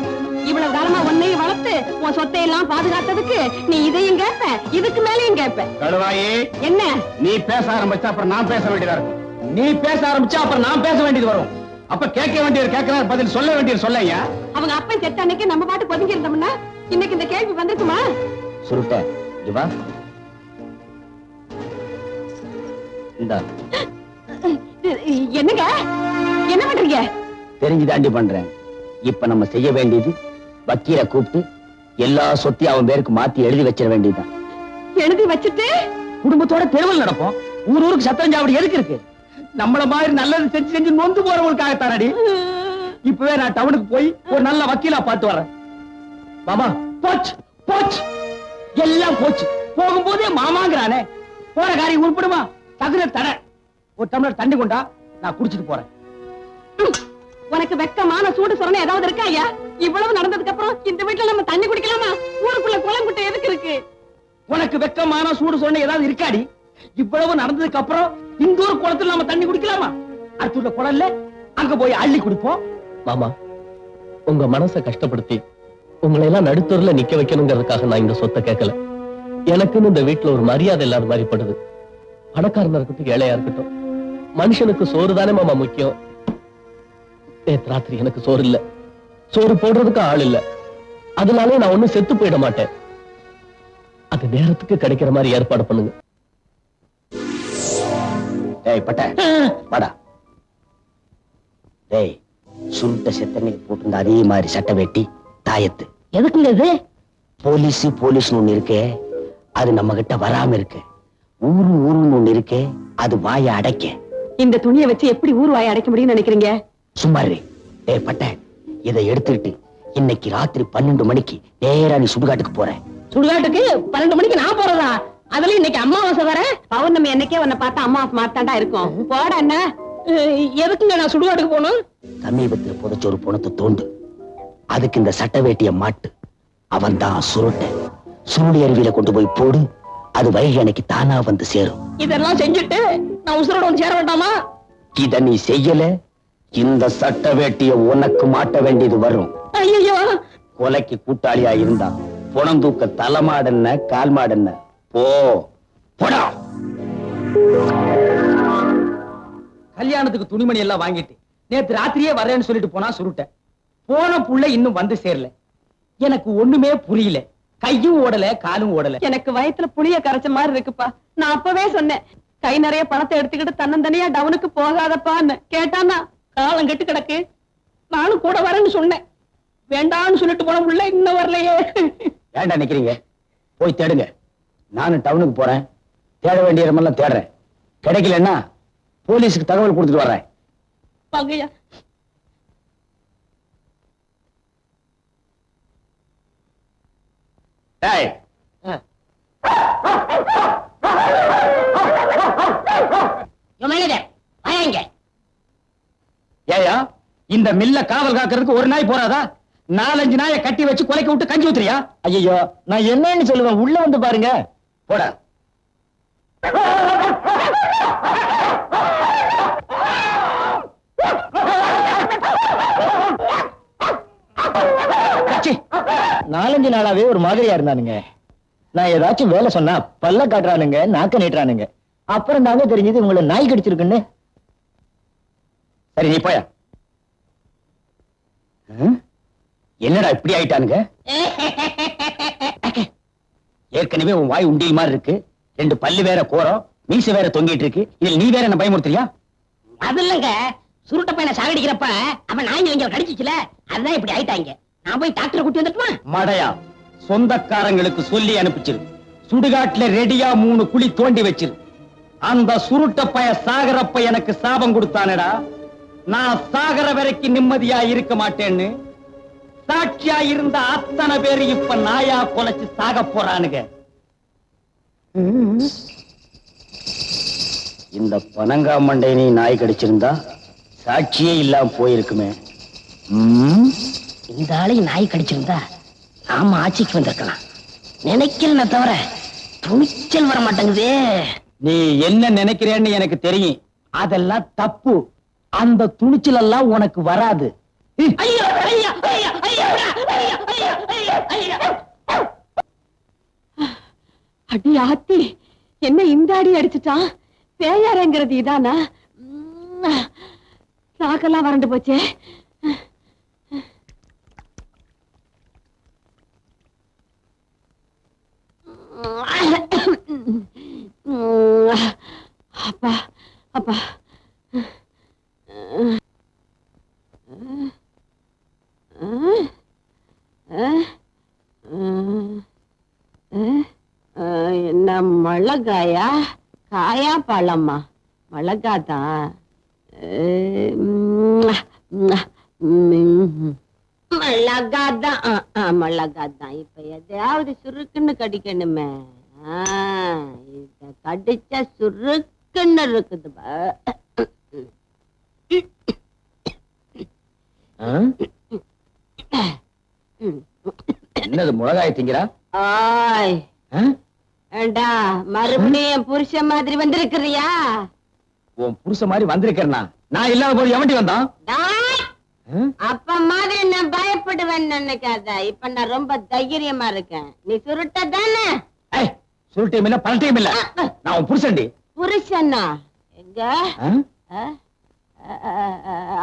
Speaker 5: இவ்வளவு காலமா உன்னையும் வளர்த்து உன் சொத்தை எல்லாம் பாதுகாத்ததுக்கு நீ இதையும் கேட்ப, இதுக்கு மேலையும் கேட்ப.
Speaker 4: கடுவாயி,
Speaker 5: என்ன
Speaker 4: நீ பேச ஆரம்பிச்சா அப்புறம் நான் பேச வேண்டியதா இருக்கும்.
Speaker 1: நீ பேச ஆரம்பிச்சா அப்புறம் நான் பேச வேண்டியது வரும். அப்ப கேட்க வேண்டியது கேட்கிறார், பதில் சொல்ல வேண்டியது சொல்லையா?
Speaker 5: அவங்க அப்பன் செத்த அன்னைக்கு நம்ம பாட்டு ஒதுங்கி இருந்தோம்னா இன்னைக்கு இந்த கேள்வி வந்துருக்குமா?
Speaker 8: சுருட்ட இவா இந்த
Speaker 5: என்னங்க என்ன பண்றீங்க?
Speaker 8: தெரிஞ்சு தாண்டி பண்றேன். இப்ப நம்ம செய்ய வேண்டியது வக்கீல கூப்பிட்டு எல்லா சொத்தையும் அவன் பேருக்கு மாத்தி எழுதி வச்சிட வேண்டியதுதான்.
Speaker 5: எழுதி வச்சுட்டு
Speaker 1: குடும்பத்தோட தெருவில் நடப்போம். ஊருக்கு சத்தஞ்சாவடி எதுக்கு இருக்கு? நம்மள மாதிரி நல்லது செஞ்சு செஞ்சு நொந்து போறவங்களுக்காகத்தானடி. இப்பவே நான் டவுனுக்கு போய் ஒரு நல்ல வக்கீலா பார்த்து வரேன். மாமா போச்சு போச்சு, எல்லாம் போச்சு. போகும்போதே மாமாங்கிறானே, போற காரியம் உருப்படுமா? தகுந்த தடை. ஒரு டம்ளர் தண்ணி கொண்டா, நான் குடிச்சிட்டு போறேன்.
Speaker 5: உனக்கு வெக்கமான சூடு சொரணை ஏதாவது இருக்கா ஐயா? இவ்வளவு நடந்ததுக்கு அப்புறம் இந்த வீட்டுல நம்ம தண்ணி குடிக்கலாமா? ஊருக்குள்ள குளங்குட்டை எதுக்கு இருக்கு?
Speaker 1: உனக்கு வெக்கமான சூடு சொன்ன ஏதாவது இருக்காடி? இவ்வளவு நடந்ததுக்கு அப்புறம் இந்த ஒரு குளத்துல நம்ம தண்ணி குடிக்கலாமா? அடுத்துள்ள குளம்ல அங்க போய் அள்ளி குடிப்போம்.
Speaker 9: மாமா, உங்க மனசை கஷ்டப்படுத்தி உங்களை எல்லாம் நடுத்தூர்ல நிக்க வைக்கணுங்கிறதுக்காக நான் இந்த சொத்தை கேட்கல. எனக்குன்னு இந்த வீட்டுல ஒரு மரியாதை இல்லாத மாதிரி படுது. பணக்காரனா இருக்கட்டும், ஏழையா இருக்கட்டும், மனுஷனுக்கு சோறு தானே மாமா முக்கியம். நேத்து ராத்திரி எனக்கு சோறு இல்ல, சோறு போடுறதுக்கு ஆள் இல்ல. அதனாலே நான் ஒண்ணும் செத்து போயிட மாட்டேன். அது நேரத்துக்கு கிடைக்கிற மாதிரி ஏற்பாடு பண்ணுங்க.
Speaker 8: டேய் பட்ட வாடா. டேய், சுருட்ட செத்தனைக்கு போட்டிருந்த அதே மாதிரி சட்டை வெட்டி தாயத்து
Speaker 7: எதுக்குங்க இது?
Speaker 8: போலீஸ்னு ஒண்ணு இருக்கே, அது நம்ம கிட்ட வராம இருக்கு. ஊருன்னு ஒண்ணு இருக்கே, அது வாயை அடைக்க.
Speaker 5: இந்த துணியை வச்சு எப்படி ஊர் வாயை அடைக்க முடியும்னு நினைக்கிறீங்க?
Speaker 8: சும்மா இரு. டேய் பட்ட, இதை எடுத்துக்கிட்டு இன்னைக்கு ராத்திரி 12 மணிக்கு நேரா நீ சுடுகாட்டுக்கு போற.
Speaker 7: சுடுகாட்டுக்கு 12 மணிக்கு நான் போறதா? அதுல இன்னைக்கு அமாவாசை வர.
Speaker 5: பௌர்ணமி என்னைக்கே உன்னை பார்த்தா அம்மாவாசை மாத்தாண்டா இருக்கும். போட என்ன?
Speaker 7: எதுக்குங்க நான் சுடுகாட்டுக்கு போகணும்?
Speaker 8: சமீபத்துல புதைச்ச ஒரு பணத்தை தோண்டு, அதுக்கு இந்த சட்ட வேட்டிய மாட்டு. அவன் தான் சுருட்ட. சுருளி அருவியில கொண்டு போய் போடு, அது வைகை அன்னைக்கு தானா வந்து சேரும்.
Speaker 7: இதெல்லாம் செஞ்சுட்டு நான் உசுரோட வந்து சேர வேண்டாமா?
Speaker 8: இத நீ செய்யல, இந்த சட்ட வேட்டிய உனக்கு மாட்ட வேண்டியது வரும்.
Speaker 7: ஐயோ,
Speaker 8: கொலைக்கு கூட்டாளியா இருந்தா புணம் தூக்க தலைமாடன்ன கால் மாடன்ன போடா.
Speaker 1: கல்யாணத்துக்கு துணிமணி எல்லாம் வாங்கிட்டு நேத்து ராத்திரியே வரேன்னு சொல்லிட்டு போனா சுருட்ட. போன புள்ள இன்னும் வந்து சேரல. எனக்கு ஒண்ணுமே புரியல. கையும் ஓடல, காலும் ஓடல.
Speaker 5: எனக்கு வயித்துல புளிய கரைச்ச மாதிரி இருக்குப்பா. நான் அப்பவே சொன்னேன், கை நிறைய பணத்தை எடுத்துக்கிட்டு தன்னந்தனியா டவுனுக்கு போகாதப்பான்னு. கேட்டானா?
Speaker 7: காலம் கெட்டு கிடக்கு. நானும் கூட வரேன்னு சொன்னேன். வேண்டான்னு சொல்லிட்டு போன புள்ள இன்னும் வரலையே.
Speaker 8: ஏண்டா நிக்கிறீங்க? போய் தேடுங்க. நானும் டவுனுக்கு போறேன். தேட வேண்டிய இடமெல்லாம் தேடுறேன். கிடைக்கலன்னா போலீஸுக்கு தகவல் கொடுத்துட்டு வர்றேன்.
Speaker 7: வாங்கய்யா.
Speaker 8: டேய், ஏயா இந்த மில்ல காவல் காக்கிறதுக்கு ஒரு நாய் போறாதா? 4-5 நாயை கட்டி வச்சு கொலைக்க விட்டு கஞ்சி ஊத்துறியா? ஐயோ, நான் என்னன்னு சொல்லுவேன், உள்ள வந்து பாருங்க. போடா. ச்சீ, 4-5 நாளாவே ஒரு மாதிரியா இருந்தானுங்க. நான் ஏதாச்சும் வேலை சொன்னா பல்ல காட்டுறானுங்க, நாக்க நீட்டுறானுங்க. அப்புறம் தாங்க தெரிஞ்சது உங்களை நாய் கடிச்சிருக்குன்னு. சரி, நீ போயா. என்னடா இப்படி ஆயிட்டானுங்க? ஏற்கனவே உன் வாய் உண்டியல் மாதிரி இருக்கு. 2 பல்லு வேற கோரம், மீசை வேற தொங்கிட்டு இருக்கு. இதில் நீ வேற என்ன பயமுறுத்துறியா?
Speaker 7: அது இல்லங்க, சுருட்ட பையனை சாகடிக்கிறப்ப அவன் நாய் இங்க கடிச்சிச்சுல, அதுதான் இப்படி ஆயிட்டாங்க. நான் போய் டாக்டரை கூட்டி வந்துட்டுமா?
Speaker 8: மடையா, சொந்தக்காரங்களுக்கு சொல்லி அனுப்பிச்சிரு. சுடுகாட்டுல ரெடியா 3 குழி தோண்டி வச்சிரு. அந்த சுருட்ட பைய சாகரப்ப எனக்கு சாபம் கொடுத்தானடா. நான் சாகர வரைக்கும் நிம்மதியா இருக்க மாட்டேன்னு சாட்சியா இருந்த அத்தனை பேரு இப்ப நாயா கொலைச்சு சாக போறானுங்க. இந்த பனங்காமண்டை நீ நாய் கடிச்சிருந்தா சாட்சியே இல்லாம போயிருக்குமே.
Speaker 7: இந்த ஆளையும் நாய் கடிச்சிருந்தா நாம ஆட்சிக்கு வந்திருக்கலாம். நினைக்கிறேன்னு தவிர துணிச்சல் வர மாட்டேங்குதே.
Speaker 8: நீ என்ன நினைக்கிறேன்னு எனக்கு தெரியும். அதெல்லாம் தப்பு. அந்த துணிச்சல் எல்லாம் உனக்கு வராது.
Speaker 7: ஐயோ, ஐயோ, ஐயோ, ஐயோ, ஐயோ, ஐயோ, ஐயோ, ஐயோ.
Speaker 5: அடி ஆத்தி, என்ன இந்த அடி அடிச்சுட்டான்? பேயாரங்கிறது இதானா? நாக்கெல்லாம் வறண்டு போச்சே. அப்பா அப்பா, என்ன மிளகாயா? காயா பழமா? மிளகாதான். மிளகாதான், மிளகாதான். இப்ப எதையாவது சுருக்குன்னு கடிக்கணுமே. இத கடிச்சா சுருக்கு பக்குன்னு இருக்குது.
Speaker 8: என்னது மிளகாய் திங்கிறா?
Speaker 5: ஆய் ஏண்டா மறுபடியும் புருஷன் மாதிரி வந்திருக்கிறியா?
Speaker 8: உன் புருஷ மாதிரி வந்திருக்கிறனா? நான் இல்லாத போது எவண்டி வந்தான்?
Speaker 5: அப்ப மாதிரி நான் பயப்படுவேன்னு நினைக்காத. இப்ப நான் ரொம்ப தைரியமா இருக்கேன். நீ சுருட்ட தானே?
Speaker 8: சுருட்டையும் இல்ல பல்ட்டையும் இல்ல. நான் உன் புருஷன்டி.
Speaker 5: புருஷனா? எங்க?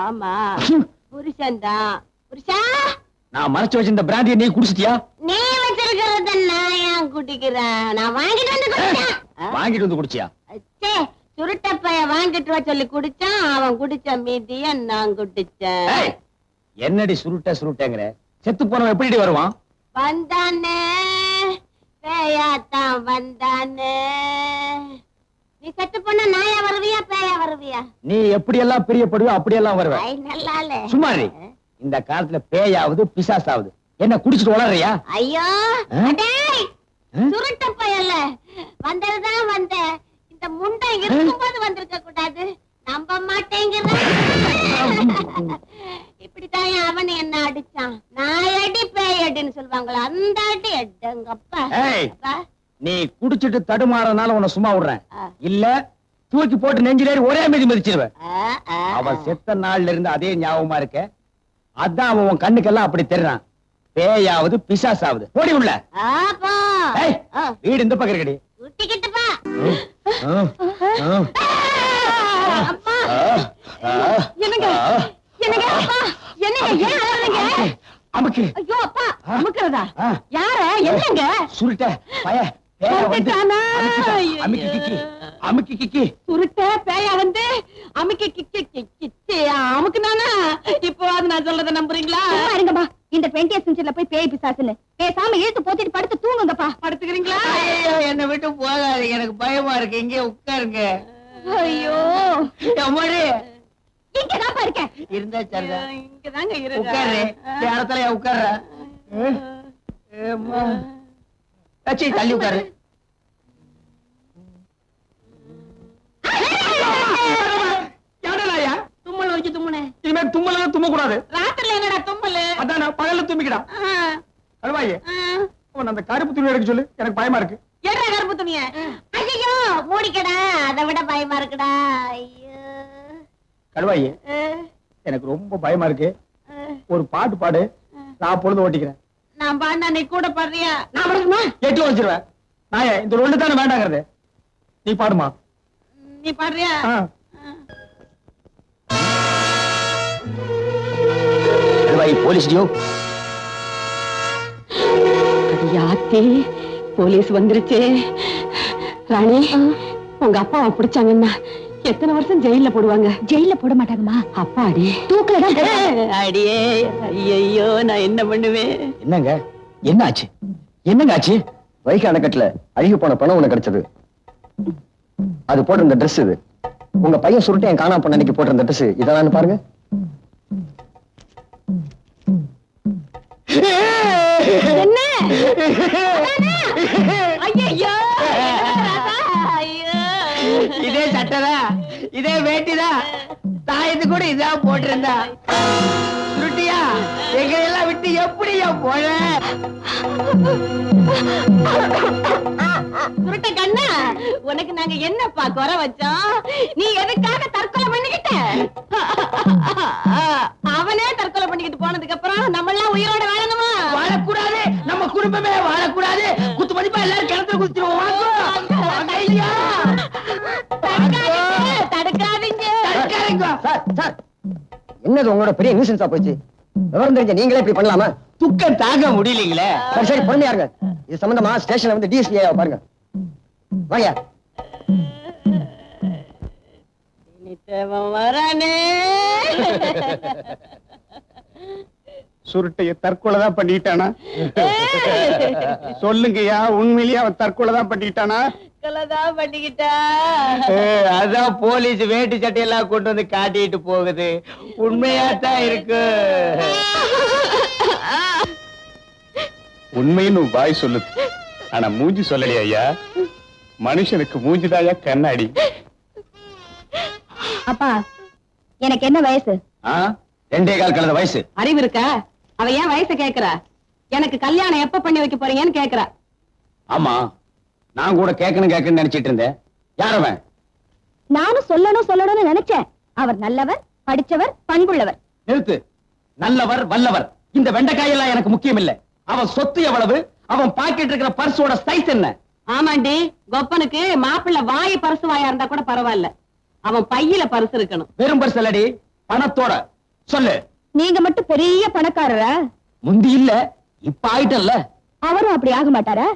Speaker 5: ஆமா புருஷன் தான். புருஷா,
Speaker 8: நான் மறைச்சு வச்சிருந்த பிராண்டியை நீ குடிச்சிட்டியா?
Speaker 5: நீ வச்சிருக்கிறத நான் ஏன் குடிக்கிறேன்? நான் வாங்கிட்டு வந்து குடிச்சேன்.
Speaker 8: வாங்கிட்டு வந்து குடிச்சியா?
Speaker 5: சுருட்ட பைய வாங்கிட்டு வா சொல்லி குடிச்சான். அவன் குடிச்ச மீதிய நான் குடிச்சேன்.
Speaker 8: என்னடி சுருட்ட சுருட்டங்கிற? செத்து போனவன் எப்படி வருவான்?
Speaker 5: வந்தானே பேயாத்தான் வந்தானே. நீ செத்து போனா நாயா வருவியா பேயா வருவியா?
Speaker 8: நீ எப்படி எல்லாம் பிரியப்படுவோ அப்படியெல்லாம் வருவ.
Speaker 5: நல்லாலே
Speaker 8: சும்மா இந்த காலத்துல பேயாவது பிசாசாவது என்ன குடிச்சிட்டு வளர்றியா?
Speaker 5: ஐயோ சுருட்ட பையல்ல வந்ததுதான் வந்த. இந்த முண்டை இருக்கும்போது வந்திருக்க கூடாது. நம்ப மாட்டேங்கிற. இப்படித்தான் அவன் என்ன அடிச்சான். நான் அடி பேய் அடின்னு சொல்லுவாங்களா? அந்த அடி எங்கப்பா.
Speaker 8: நீ குடிச்சிட்டு தடுமாறனால உன்னை சும்மா விடுறேன். இல்ல தூக்கி போட்டு நெஞ்சிலேறி ஒரே மீதி மிதிச்சிருவேன். அவன் செத்த நாள்ல இருந்து அதே ஞாபகமா இருக்க. அதான் அவன் உன் கண்ணுக்கெல்லாம் அப்படி தெரிறான். பேயாவது பிசாசாவது. ஓடி உள்ள. வீடு இந்த பக்கம் இருக்கடி.
Speaker 5: என்னங்க என்னங்க அப்பா என்னங்க ஏன் அழறீங்க?
Speaker 8: அமுக்கு.
Speaker 5: ஐயோ அப்பா அமுக்குறதா? யார? என்னங்க?
Speaker 8: சுருட்ட பய பேயா வந்து அமுக்கி கிக்கி அமுக்கி கிக்கி.
Speaker 5: சுருட்ட பேயா வந்து அமுக்கி கிக்கி கிக்கி அமுக்குனானா? இப்போ அது நான் சொல்றத நம்புறீங்களா?
Speaker 3: பாருங்கப்பா, இந்த 20th செஞ்சுரில போய் பேய் பிசாசுன்னு பேசாம இழுத்து போத்திட்டு படுத்து தூங்குங்கப்பா.
Speaker 5: படுத்துக்கிறீங்களா?
Speaker 6: என்ன விட்டு போகாதீங்க, எனக்கு பயமா இருக்கு. இங்கே உட்காருங்க.
Speaker 5: ஐயோ
Speaker 6: அம்மாடி
Speaker 3: இங்கதான்ப்பா இருக்கேன்.
Speaker 6: இருந்தா சரிதா.
Speaker 5: இங்கதாங்க இருக்கு.
Speaker 6: உட்காரு. இடத்துல உட்கார்ற. தள்ளி உட்காரு.
Speaker 5: தும்மல் வச்சு தும்முனே.
Speaker 2: இனிமே தும்மல தும்ம கூடாது.
Speaker 5: ராத்திரில என்னடா தும்மல்?
Speaker 2: அதான் பகல்ல தும்பிக்கிடா. அல்வாயே அந்த கருப்பு துணி எடுக்க சொல்லு, எனக்கு பயமா இருக்கு.
Speaker 5: என்ன கருப்பு துணிய? ஐயோ மூடிக்கடா, அதை விட பயமா இருக்குடா. ஐயோ
Speaker 2: கடுவாயே எனக்கு ரொம்ப பயமா இருக்கு. ஒரு பாட்டு பாடு, நான் பொழுது ஓட்டிக்கிறேன்.
Speaker 5: நான் பாண்டா நீ கூட பாடுறியா? நான் பாடுமா?
Speaker 2: எட்டு வச்சிருவேன். நாயே இந்த ஒண்ணு தானே வேண்டாங்கிறது. நீ பாடுமா?
Speaker 5: நீ பாடுறியா?
Speaker 8: போலீஸ் ஜோ.
Speaker 5: யாத்தே போலீஸ் வந்துருச்சு. ராணி, உங்க அப்பாவை பிடிச்சாங்கன்னா எத்தனை வருஷம் ஜெயில போடுவாங்க?
Speaker 3: ஜெயில போட மாட்டாங்கம்மா.
Speaker 5: அப்பாடி
Speaker 3: தூக்கலதான்.
Speaker 5: அடியே ஐயோ நான் என்ன பண்ணுவேன்?
Speaker 8: என்னங்க என்ன ஆச்சு? என்னங்க ஆச்சு? வைகை அணைக்கட்டுல அழுகி போன பணம் உனக்கு கிடைச்சது. அது போட்டிருந்த ட்ரெஸ் இது. உங்க பையன் சுருட்டு என் காணாம பண்ண அன்னைக்கு போட்டிருந்த ட்ரெஸ் இதெல்லாம் பாருங்க.
Speaker 5: என்ன? ஐயோ
Speaker 6: இதே சட்டதா, இதே வேட்டிதா, தாயத்து கூட இதான் போட்டிருந்தா. சுருட்டியா எங்க எல்லாம் விட்டு எப்படியா போன?
Speaker 5: சுருட்ட கண்ணா, உனக்கு நாங்க என்னப்பா குறை வச்சோம்? நீ எதுக்காக தற்கொலை பண்ணிக்கிட்ட? அவனே தற்கொலை பண்ணிக்கிட்டு போனதுக்கு அப்புறம் நம்ம எல்லாம் உயிரோட வாழணுமா?
Speaker 6: வாழக்கூடாது, நம்ம குடும்பமே வாழக்கூடாது. குத்து மதிப்பா எல்லாரும் கிணத்துல குதிச்சிருவோம்.
Speaker 5: தடுக்காதீங்க.
Speaker 8: என்னது உங்களோட பெரிய நியூசன்ஸா போச்சு? விவரம் தெரிஞ்ச நீங்களே இப்படி பண்ணலாமா?
Speaker 6: துக்கம் தாங்க முடியலீங்களே.
Speaker 8: சரி சரி பொறுமையா இருங்க. இது சம்பந்தமா ஸ்டேஷன்ல வந்து டிஎஸ்பி பாருங்க. வாயா.
Speaker 5: வரானே.
Speaker 2: சுருட்டைய தற்கொலை தான் பண்ணிட்டானா? சொல்லுங்கய்யா, உண்மையிலேயே அவன் தற்கொலை தான் பண்ணிட்டானா?
Speaker 5: கொலைதான் பண்ணிக்கிட்டா.
Speaker 6: அதான் போலீஸ் வேட்டு சட்டையெல்லாம் கொண்டு வந்து காட்டிட்டு போகுது. உண்மையாத்தான் இருக்கு.
Speaker 2: உண்மைன்னு வாய் சொல்லுது, ஆனா மூஞ்சி சொல்லலையா ஐயா? மனுஷனுக்கு மூஞ்சிதாயா கண்ணாடி.
Speaker 3: அப்பா எனக்கு என்ன வயசு?
Speaker 8: 2.25 கலந்த வயசு.
Speaker 5: அறிவு இருக்கா? அவ ஏன் வயசை கேக்குறா? எனக்கு கல்யாணம் எப்ப பண்ணி வைக்க போறீங்கன்னு கேக்குறா.
Speaker 8: ஆமா, நான் கூட கேட்கணும்னு நினைச்சிட்டு இருந்தேன். யார் அவன்?
Speaker 3: நானும் சொல்லணும்னு நினைச்சேன். அவர் நல்லவர், படிச்சவர், பண்புள்ளவர்.
Speaker 8: நிறுத்து. நல்லவர் வல்லவர் இந்த வெண்டைக்காயெல்லாம் எனக்கு முக்கியம் இல்ல. அவன் சொத்து எவ்வளவு, அவன் பாக்கெட் இருக்கிற பர்ஸோட சைஸ் என்ன?
Speaker 5: ஆமாண்டி, கொப்பனுக்கு மாப்பிள்ளை வாய் பரிசு வாயா இருந்தா கூட பரவாயில்ல, அவன் பையில பரிசு இருக்கணும்.
Speaker 8: வெறும் பர்ஸ் இல்லடி, பணத்தோட. சொல்லு.
Speaker 3: நீங்க மட்டும் பெரிய பணக்காரரா?
Speaker 8: முந்தி இல்ல, இப்ப ஆயிட்டல்ல.
Speaker 3: அவரும் அப்படி ஆக மாட்டாரா?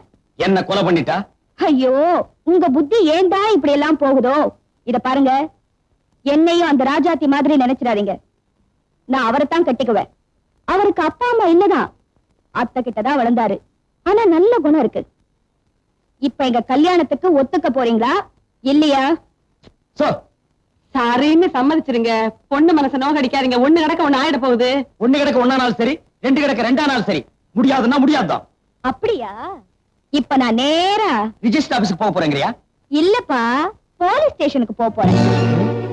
Speaker 8: என்ன கொலை பண்ணிட்டா?
Speaker 3: ஐயோ, உங்க புத்தி ஏன்டா இப்படி எல்லாம் போகுதோ? இத பாருங்க, என்னையும் அந்த ராஜாத்தி மாதிரி நினைச்சிடாதீங்க. நான் அவரைத்தான் கட்டிக்குவேன். அவருக்கு அப்பா அம்மா இல்லதான், அத்தை கிட்டதான் வளர்ந்தாரு. ஆனா நல்ல குணம் இருக்கு. இப்ப எங்க கல்யாணத்துக்கு ஒத்துக்க போறீங்களா இல்லையா?
Speaker 5: சாரின்னு சம்மதிச்சிருங்க. பொண்ணு மனச நோகடிக்காதீங்க. ஒண்ணு கிடக்க ஒண்ணு ஆயிட போகுது.
Speaker 8: ஒண்ணு கிடக்க ஒன்னானாலும் சரி, 2 கிடக்க 2ஆனாலும் சரி. முடியாதுன்னா முடியாதுதான்.
Speaker 3: அப்படியா? இப்ப நான் நேரா
Speaker 8: ரிஜிஸ்டர் ஆபீஸ்க்கு போக போறேங்கறியா?
Speaker 3: இல்லப்பா, போலீஸ் ஸ்டேஷனுக்கு போறேன்.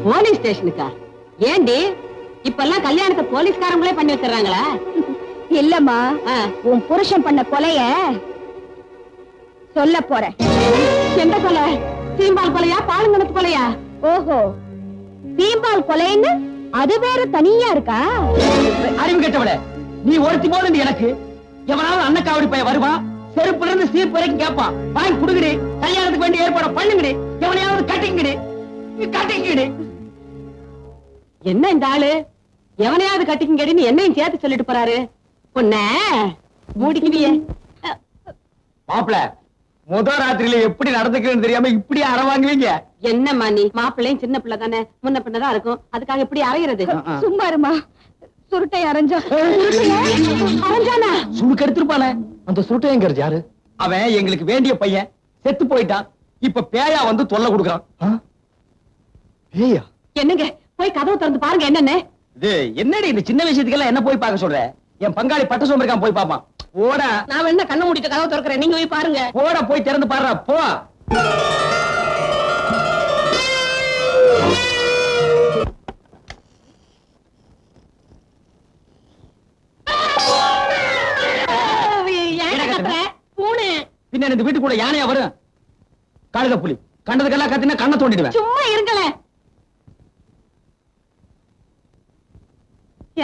Speaker 5: போலீஸ் ஸ்டேஷனுக்கா? ஏண்டி, இப்பெல்லாம் கல்யாணத்தை போலீஸ்காரங்களே பண்ணி வச்சிடறாங்களா?
Speaker 3: இல்லம்மா, உன் புருஷன் பண்ண கொலைய சொல்ல போறேன்.
Speaker 5: எந்த கொலை? சீம்பால் கொலையா, பாலுங்கணத்து கொலையா?
Speaker 3: ஓஹோ, சீம்பால் கொலைன்னு அது வேற தனியா இருக்கா?
Speaker 8: அறிவு கெட்டவளே, நீ ஒருத்தி போது எனக்கு எவனாவது அன்னக்காவடி பைய வருவான், செருப்புல இருந்து சீப்பு வரைக்கும் கேட்பான். வாங்கி குடுங்கடி, கல்யாணத்துக்கு வேண்டிய ஏற்பாடு பண்ணுங்கடி, எவனையாவது கட்டிங்கடி கட்டிங்கடி.
Speaker 5: என்ன இந்த ஆளு எவனையாவது கட்டிக்கங்கடின்னு என்னையும் சேர்த்து சொல்லிட்டு போறாரு. உன்ன மூடிக்குவியே.
Speaker 8: மாப்பிள, முதல் ராத்திரியில எப்படி நடந்துக்கிறேன்னு தெரியாம இப்படி அற வாங்குவீங்க?
Speaker 5: என்னம்மா நீ, மாப்பிள்ளையும் சின்ன பிள்ளை தானே, முன்ன பின்னதான் இருக்கும், அதுக்காக இப்படி அரைகிறது?
Speaker 3: சும்மா இருமா. சுருட்டை அரைஞ்சா
Speaker 5: அரைஞ்சானா?
Speaker 8: சுருக்கு எடுத்துருப்பானே. அந்த சுருட்டைங்கிறது யாரு? அவன் எங்களுக்கு வேண்டிய பையன், செத்து போயிட்டான். இப்ப பேயா வந்து தொல்லை கொடுக்கறான். பேயா?
Speaker 5: என்னங்க, போய் கதவு திறந்து பாருங்க. என்னன்னு
Speaker 8: இது என்னடி இந்த சின்ன விஷயத்துக்கெல்லாம் என்ன போய் பார்க்க சொல்ற? என் பங்காளி பட்ட சோம்பேறிக்கான் போய் பாப்பான். போடா.
Speaker 7: நான் வேணா கண்ணை மூடிட்டு கதவை திறக்கிறேன், நீங்க போய் பாருங்க.
Speaker 8: போடா, போய் திறந்து பாருடா, போ.
Speaker 7: பூனை
Speaker 8: பின்ன இந்த வீட்டுக்குள்ள யானையா வரும்? கழுத புலி கண்டதுக்கெல்லாம் கத்தினா கண்ணை தோண்டிடுவேன்.
Speaker 5: சும்மா இருங்களேன்.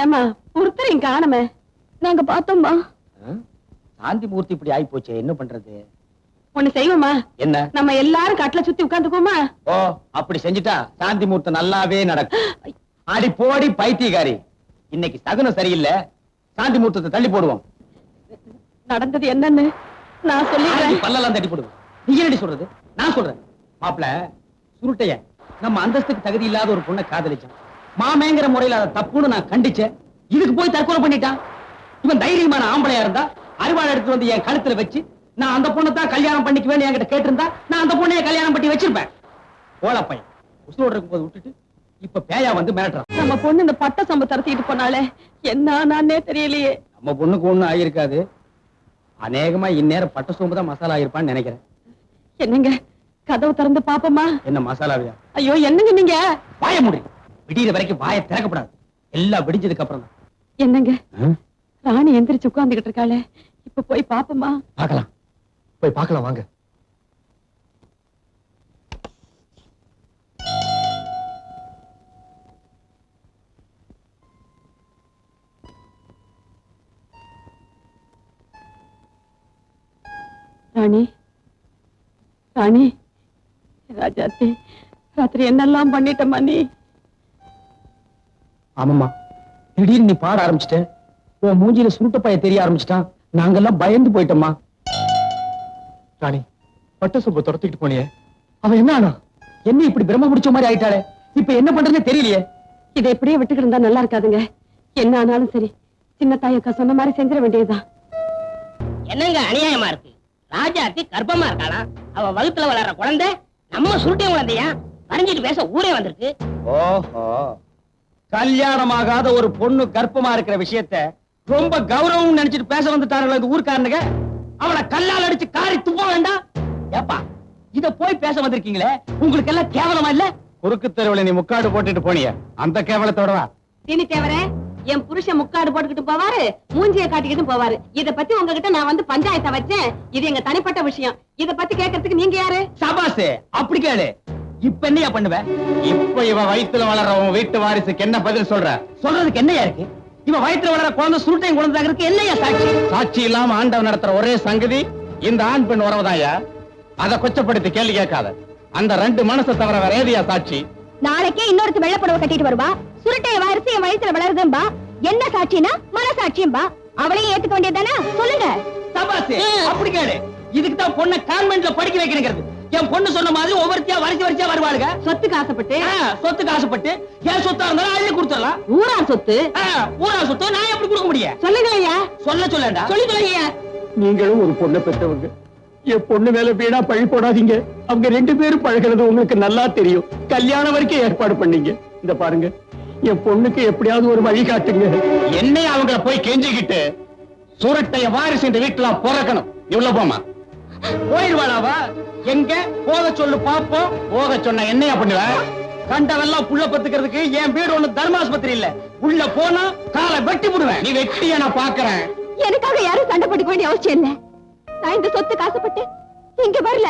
Speaker 5: ஏமா ஒருத்தரையும் காணுமே.
Speaker 3: நாங்க பார்த்தோம்மா.
Speaker 8: சாந்தி மூர்த்தி இப்படி ஆயி போச்சு, என்ன பண்றது?
Speaker 5: ஒண்ணு செய்வோமா?
Speaker 8: என்ன?
Speaker 5: நம்ம எல்லாரும் கட்டில சுத்தி உட்கார்ந்துக்குவோமா?
Speaker 8: ஓ, அப்படி செஞ்சுட்டா சாந்தி மூர்த்தம் நல்லாவே நடக்கும். அடி போடி பைத்தியக்காரி, இன்னைக்கு சகுனம் சரியில்லை, சாந்தி மூர்த்தத்தை தள்ளி போடுவோம்.
Speaker 5: நடந்தது என்னன்னு நான் சொல்லிடுறேன்.
Speaker 8: பல்லெல்லாம் தட்டி போடுவோம். நீ என்னடி சொல்றது? நான் சொல்றேன். மாப்பிள, சுருட்டைய நம்ம அந்தஸ்துக்கு தகுதி இல்லாத ஒரு பொண்ணை காதலிச்சான். மாமேங்கிற முறையில அதை தப்புன்னு நான் கண்டிச்சேன். இதுக்கு போய் தற்கொலை பண்ணிட்டான். இவன் தைரியமான ஆம்பளையா இருந்தா அரிவாள் எடுத்து வந்து என் கழுத்துல வச்சு நான் அந்த பொண்ணை தான் கல்யாணம் பண்ணிக்குவேன்னு என்கிட்ட கேட்டிருந்தா நான் அந்த பொண்ணைய கல்யாணம் பண்ணி வச்சிருப்பேன். ஓலா பையன் உசுரோடு இருக்கும் போது விட்டுட்டு இப்ப பேயா வந்து மிரட்டுறான்.
Speaker 5: நம்ம பொண்ணு இந்த பட்ட சம்பு தரத்திட்டு போனாலே என்ன நானே தெரியலையே.
Speaker 8: நம்ம பொண்ணுக்கு ஒண்ணும் ஆகியிருக்காது. அநேகமா இந்நேரம் பட்ட சோம்பு தான் மசாலா ஆயிருப்பான்னு நினைக்கிறேன்.
Speaker 5: என்னங்க, கதவு திறந்து பாப்போமா?
Speaker 8: என்ன மசாலாவியா?
Speaker 5: ஐயோ என்னங்க நீங்க?
Speaker 8: வாய மூடி. விடிகிற வரைக்கும் வாயை திறக்கப்படாது. எல்லாம் விடிஞ்சதுக்கு அப்புறம் தான்.
Speaker 5: என்னங்க, ராணி எந்திரிச்சு உட்கார்ந்துகிட்டு இருக்காளே, இப்ப போய் பாப்போமா?
Speaker 8: பார்க்கலாம், போய் பார்க்கலாம் வாங்க.
Speaker 5: ராணி, ராணி, ராஜாத்தி, ராத்திரி என்னெல்லாம் பண்ணிட்டமா நீ?
Speaker 8: ஆமாம்மா, திடீர்னு நீ பாட ஆரம்பிச்சிட்ட, உன் மூஞ்சில சுருட்ட பைய தெரிய ஆரம்பிச்சிட்டான். நாங்கெல்லாம் பயந்து போயிட்டோம்மா. ராணி, பட்ட சோப்பு துரத்திட்டு போனியே, அவன் என்ன ஆனா? என்ன இப்படி பிரம்ம பிடிச்ச மாதிரி ஆயிட்டாளே, இப்ப என்ன பண்றதுன்னு தெரியலையே.
Speaker 5: இதை எப்படியே விட்டுக்கிட்டு இருந்தா நல்லா இருக்காதுங்க. என்ன ஆனாலும் சரி, சின்ன தாயக்கா சொன்ன மாதிரி செஞ்சிட வேண்டியதுதான்.
Speaker 7: என்னங்க அநியாயமா இருக்கு? ராஜாத்தி கர்ப்பமா இருக்காளா? அவ வகுத்துல வளர்ற குழந்தை நம்ம சுருட்டை குழந்தையா? வரைஞ்சிட்டு பேச ஊரே வந்திருக்கு.
Speaker 8: ஓஹோ, கல்யாணமாகாத ஒரு பொண்ணு கர்ப்பமா இருக்கிற விஷயத்த ரொம்ப கௌரவம் நினைச்சிட்டு பேச வந்துட்டாருல இந்த ஊர்க்காரனுங்க. அவளை கல்லால் அடிச்சு காரி துப்ப வேண்டாம்? ஏப்பா, இத போய் பேச வந்திருக்கீங்களே, உங்களுக்கு எல்லாம் கேவலமா இல்ல?
Speaker 4: குறுக்கு தெருவுல நீ முக்காடு போட்டுட்டு போனிய அந்த கேவலத்தோடவா?
Speaker 5: தீனி தேவரே, என் புருஷன் முக்காடு போட்டுக்கிட்டு போவாரு, மூஞ்சிய காட்டிக்கிட்டு போவாரு. இத பத்தி உங்ககிட்ட நான் வந்து பஞ்சாயத்தை வச்சேன். இது எங்க தனிப்பட்ட விஷயம். இத பத்தி கேட்கறதுக்கு நீங்க யாரு?
Speaker 8: சபாசு, அப்படி கேளு. இப்ப என்னையா பண்ணுவ?
Speaker 4: இப்ப இவ வயித்துல வளர்ற உன் வீட்டு வாரிசுக்கு என்ன பதில் சொல்ற?
Speaker 8: சொல்றதுக்கு என்னையா இருக்கு? இவ வயித்துல வளர குழந்தை சுருட்டையும் குழந்தைக்கு என்னையா சாட்சி?
Speaker 4: சாட்சி இல்லாம ஆண்டவன் நடத்துற ஒரே சங்கதி இந்த ஆண் பெண் உறவுதாயா. அதை கொச்சப்படுத்தி கேள்வி கேட்காத. அந்த ரெண்டு மனசை தவிர வேற ஏதியா சாட்சி?
Speaker 3: நாளைக்கே இன்னொருத்த வெள்ளப்படவை கட்டிட்டு வருவா, சுருட்டைய வாரிசு என் வயித்துல வளருதும்பா. என்ன சாட்சினா மனசாட்சியும்பா. அவளையும் ஏத்துக்க வேண்டியதானே? சொல்லுங்க.
Speaker 8: சபாசு, அப்படி கேளு. இதுக்கு தான் பொண்ணை கான்வென்ட்ல படிக்க வைக்கிறது. என் பொண்ணு சொன்ன மாதிரி ஒவ்வொருத்தியா வரிசையா வருவாளுங்க.
Speaker 5: சொத்துக்கு ஆசைப்பட்டு
Speaker 8: சொத்துக்கு ஆசைப்பட்டு என் சொத்தா இருந்தாலும் அள்ளி கொடுத்துடலாம்.
Speaker 5: ஊரா சொத்து
Speaker 8: ஊரா சொத்து நான் எப்படி கொடுக்க முடியும்?
Speaker 5: சொல்லுங்க ஐயா.
Speaker 8: சொல்லண்டா.
Speaker 5: சொல்லி சொல்லுங்க.
Speaker 2: நீங்களும் ஒரு பொண்ணை பெற்றவங்க. என் பொண்ணு மேல வீணா பழி போடாதீங்க. அவங்க 2 பேரும் பழகிறது உங்களுக்கு நல்லா தெரியும். கல்யாணம் வரைக்கும் ஏற்பாடு பண்ணீங்க. இந்த பாருங்க, என் பொண்ணுக்கு எப்படியாவது ஒரு வழி காட்டுங்க.
Speaker 4: என்னைய அவங்கள போய் கெஞ்சிக்கிட்டு சுருட்டைய வாரிசு இந்த வீட்டுல பிறக்கணும். இவ்வளவு போமா
Speaker 8: போயிடுவாளாவா? எங்க போக சொல்லு பாப்போம்.
Speaker 4: போக சொன்ன என்னையா பண்ணுவ?
Speaker 8: கண்டவெல்லாம் புள்ள பத்துக்கிறதுக்கு என் வீடு ஒண்ணு தர்மாஸ்பத்திரி இல்ல. உள்ள போனா காலை வெட்டி விடுவேன்.
Speaker 4: நீ வெட்டிய நான் பாக்குறேன்.
Speaker 3: எனக்காக யாரும் சண்டை போட்டுக்க வேண்டிய அவசியம் இல்ல. நான் இந்த சொத்துக்கு ஆசைப்பட்டு இங்க வரல.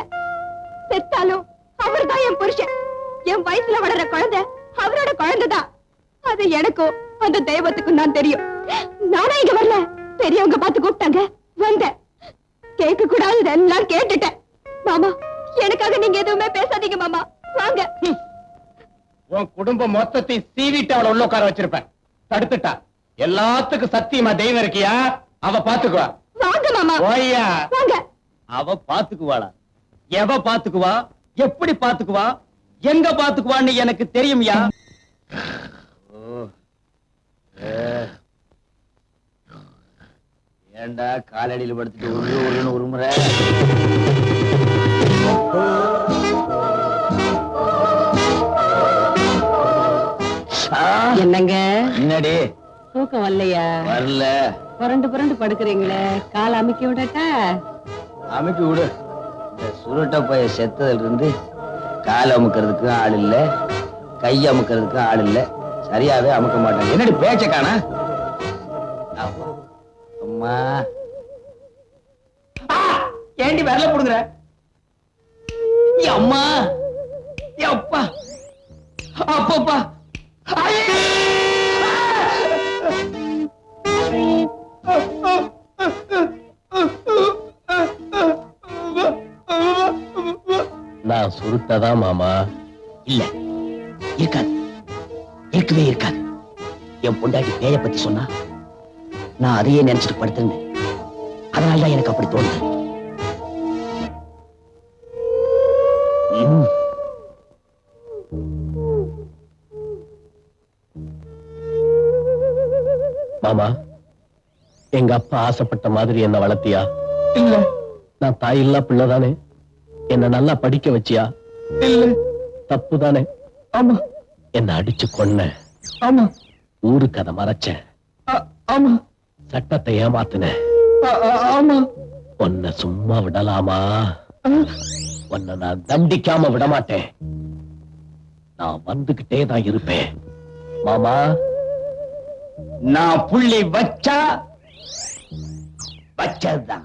Speaker 3: செத்தாலும் அவர்தான் என் புருஷன். என் வயசுல வளர்ற குழந்தை அவரோட குழந்தைதான். அது எனக்கும் அந்த தெய்வத்துக்கும் தான் தெரியும். நானும் இங்க வரல. பெரியவங்க பார்த்து கூப்பிட்டாங்க, வந்தேன். கேட்க கூடாது எல்லாம் கேட்டுட்டேன். மாமா, எனக்காக நீங்க எதுவுமே பேசாதீங்க மாமா. வாங்க.
Speaker 4: உன் குடும்பம் மொத்தத்தையும் சீவிட்டு அவளை உள்ள உட்கார வச்சிருப்பேன். தடுத்துட்டா. எல்லாத்துக்கும் சத்தியமா தெய்வம் இருக்கியா? அவ பாத்துக்குவா.
Speaker 3: வாங்க மாமா.
Speaker 4: ஓய்யா.
Speaker 3: வாங்க.
Speaker 8: அவ பாத்துக்குவாளா? எவ பாத்துக்குவா? எப்படி பாத்துக்குவா? எங்க பாத்துக்குவான்னு எனக்கு தெரியும்யா.
Speaker 1: ஏண்டா காலடியில் படுத்துட்டு ஒரு முறை
Speaker 5: என்னங்க
Speaker 1: முன்னாடி
Speaker 5: தூக்கம் வரலையா?
Speaker 1: வரல.
Speaker 5: புரண்டு புரண்டு படுக்கிறீங்களே, கால் அமுக்கி விடட்டா?
Speaker 1: அமைப்பி விடு. இந்த சுருட்ட பைய செத்ததுல இருந்து கால் அமுக்கிறதுக்கு ஆள் இல்ல, கை அமுக்கிறதுக்கு ஆள் இல்ல. சரியாவே அமுக்க மாட்டாங்க. என்னடி பேச்ச காணா? அம்மா
Speaker 8: ஏண்டி வரல போடுங்கிற? அம்மா, அப்பா, அப்பப்பா.
Speaker 9: நான் சுருட்டதான் மாமா.
Speaker 1: இல்ல, இருக்காது, இருக்கவே இருக்காது. என் பொண்டாட்டி பேய பத்தி சொன்னா நான் அதையே நினைச்சிட்டு படுத்திருந்தேன். அதனாலதான் எனக்கு அப்படி தோணுது.
Speaker 9: மாமா, எங்க அப்பா ஆசைப்பட்ட மாதிரி என்ன வளர்த்தியா?
Speaker 2: இல்ல
Speaker 9: நான் தாயில்லா பிள்ளைதானே. என்ன நல்லா படிக்க வச்சியா?
Speaker 2: இல்ல.
Speaker 9: தப்புதானே?
Speaker 2: ஆமா.
Speaker 9: என்ன அடிச்சு கொன்ன?
Speaker 2: ஆமா.
Speaker 9: ஊருக்கு அதை மறைச்சேன்.
Speaker 2: ஆமா.
Speaker 9: சட்டத்தை ஏமாத்தின.
Speaker 2: ஆமா.
Speaker 9: உன்னை சும்மா விடலாமா? உன்னை நான் தண்டிக்காம விட மாட்டேன். நான் வந்துகிட்டே தான் இருப்பேன். மாமா,
Speaker 1: நான் புள்ளி வச்சா வச்சதுதான்.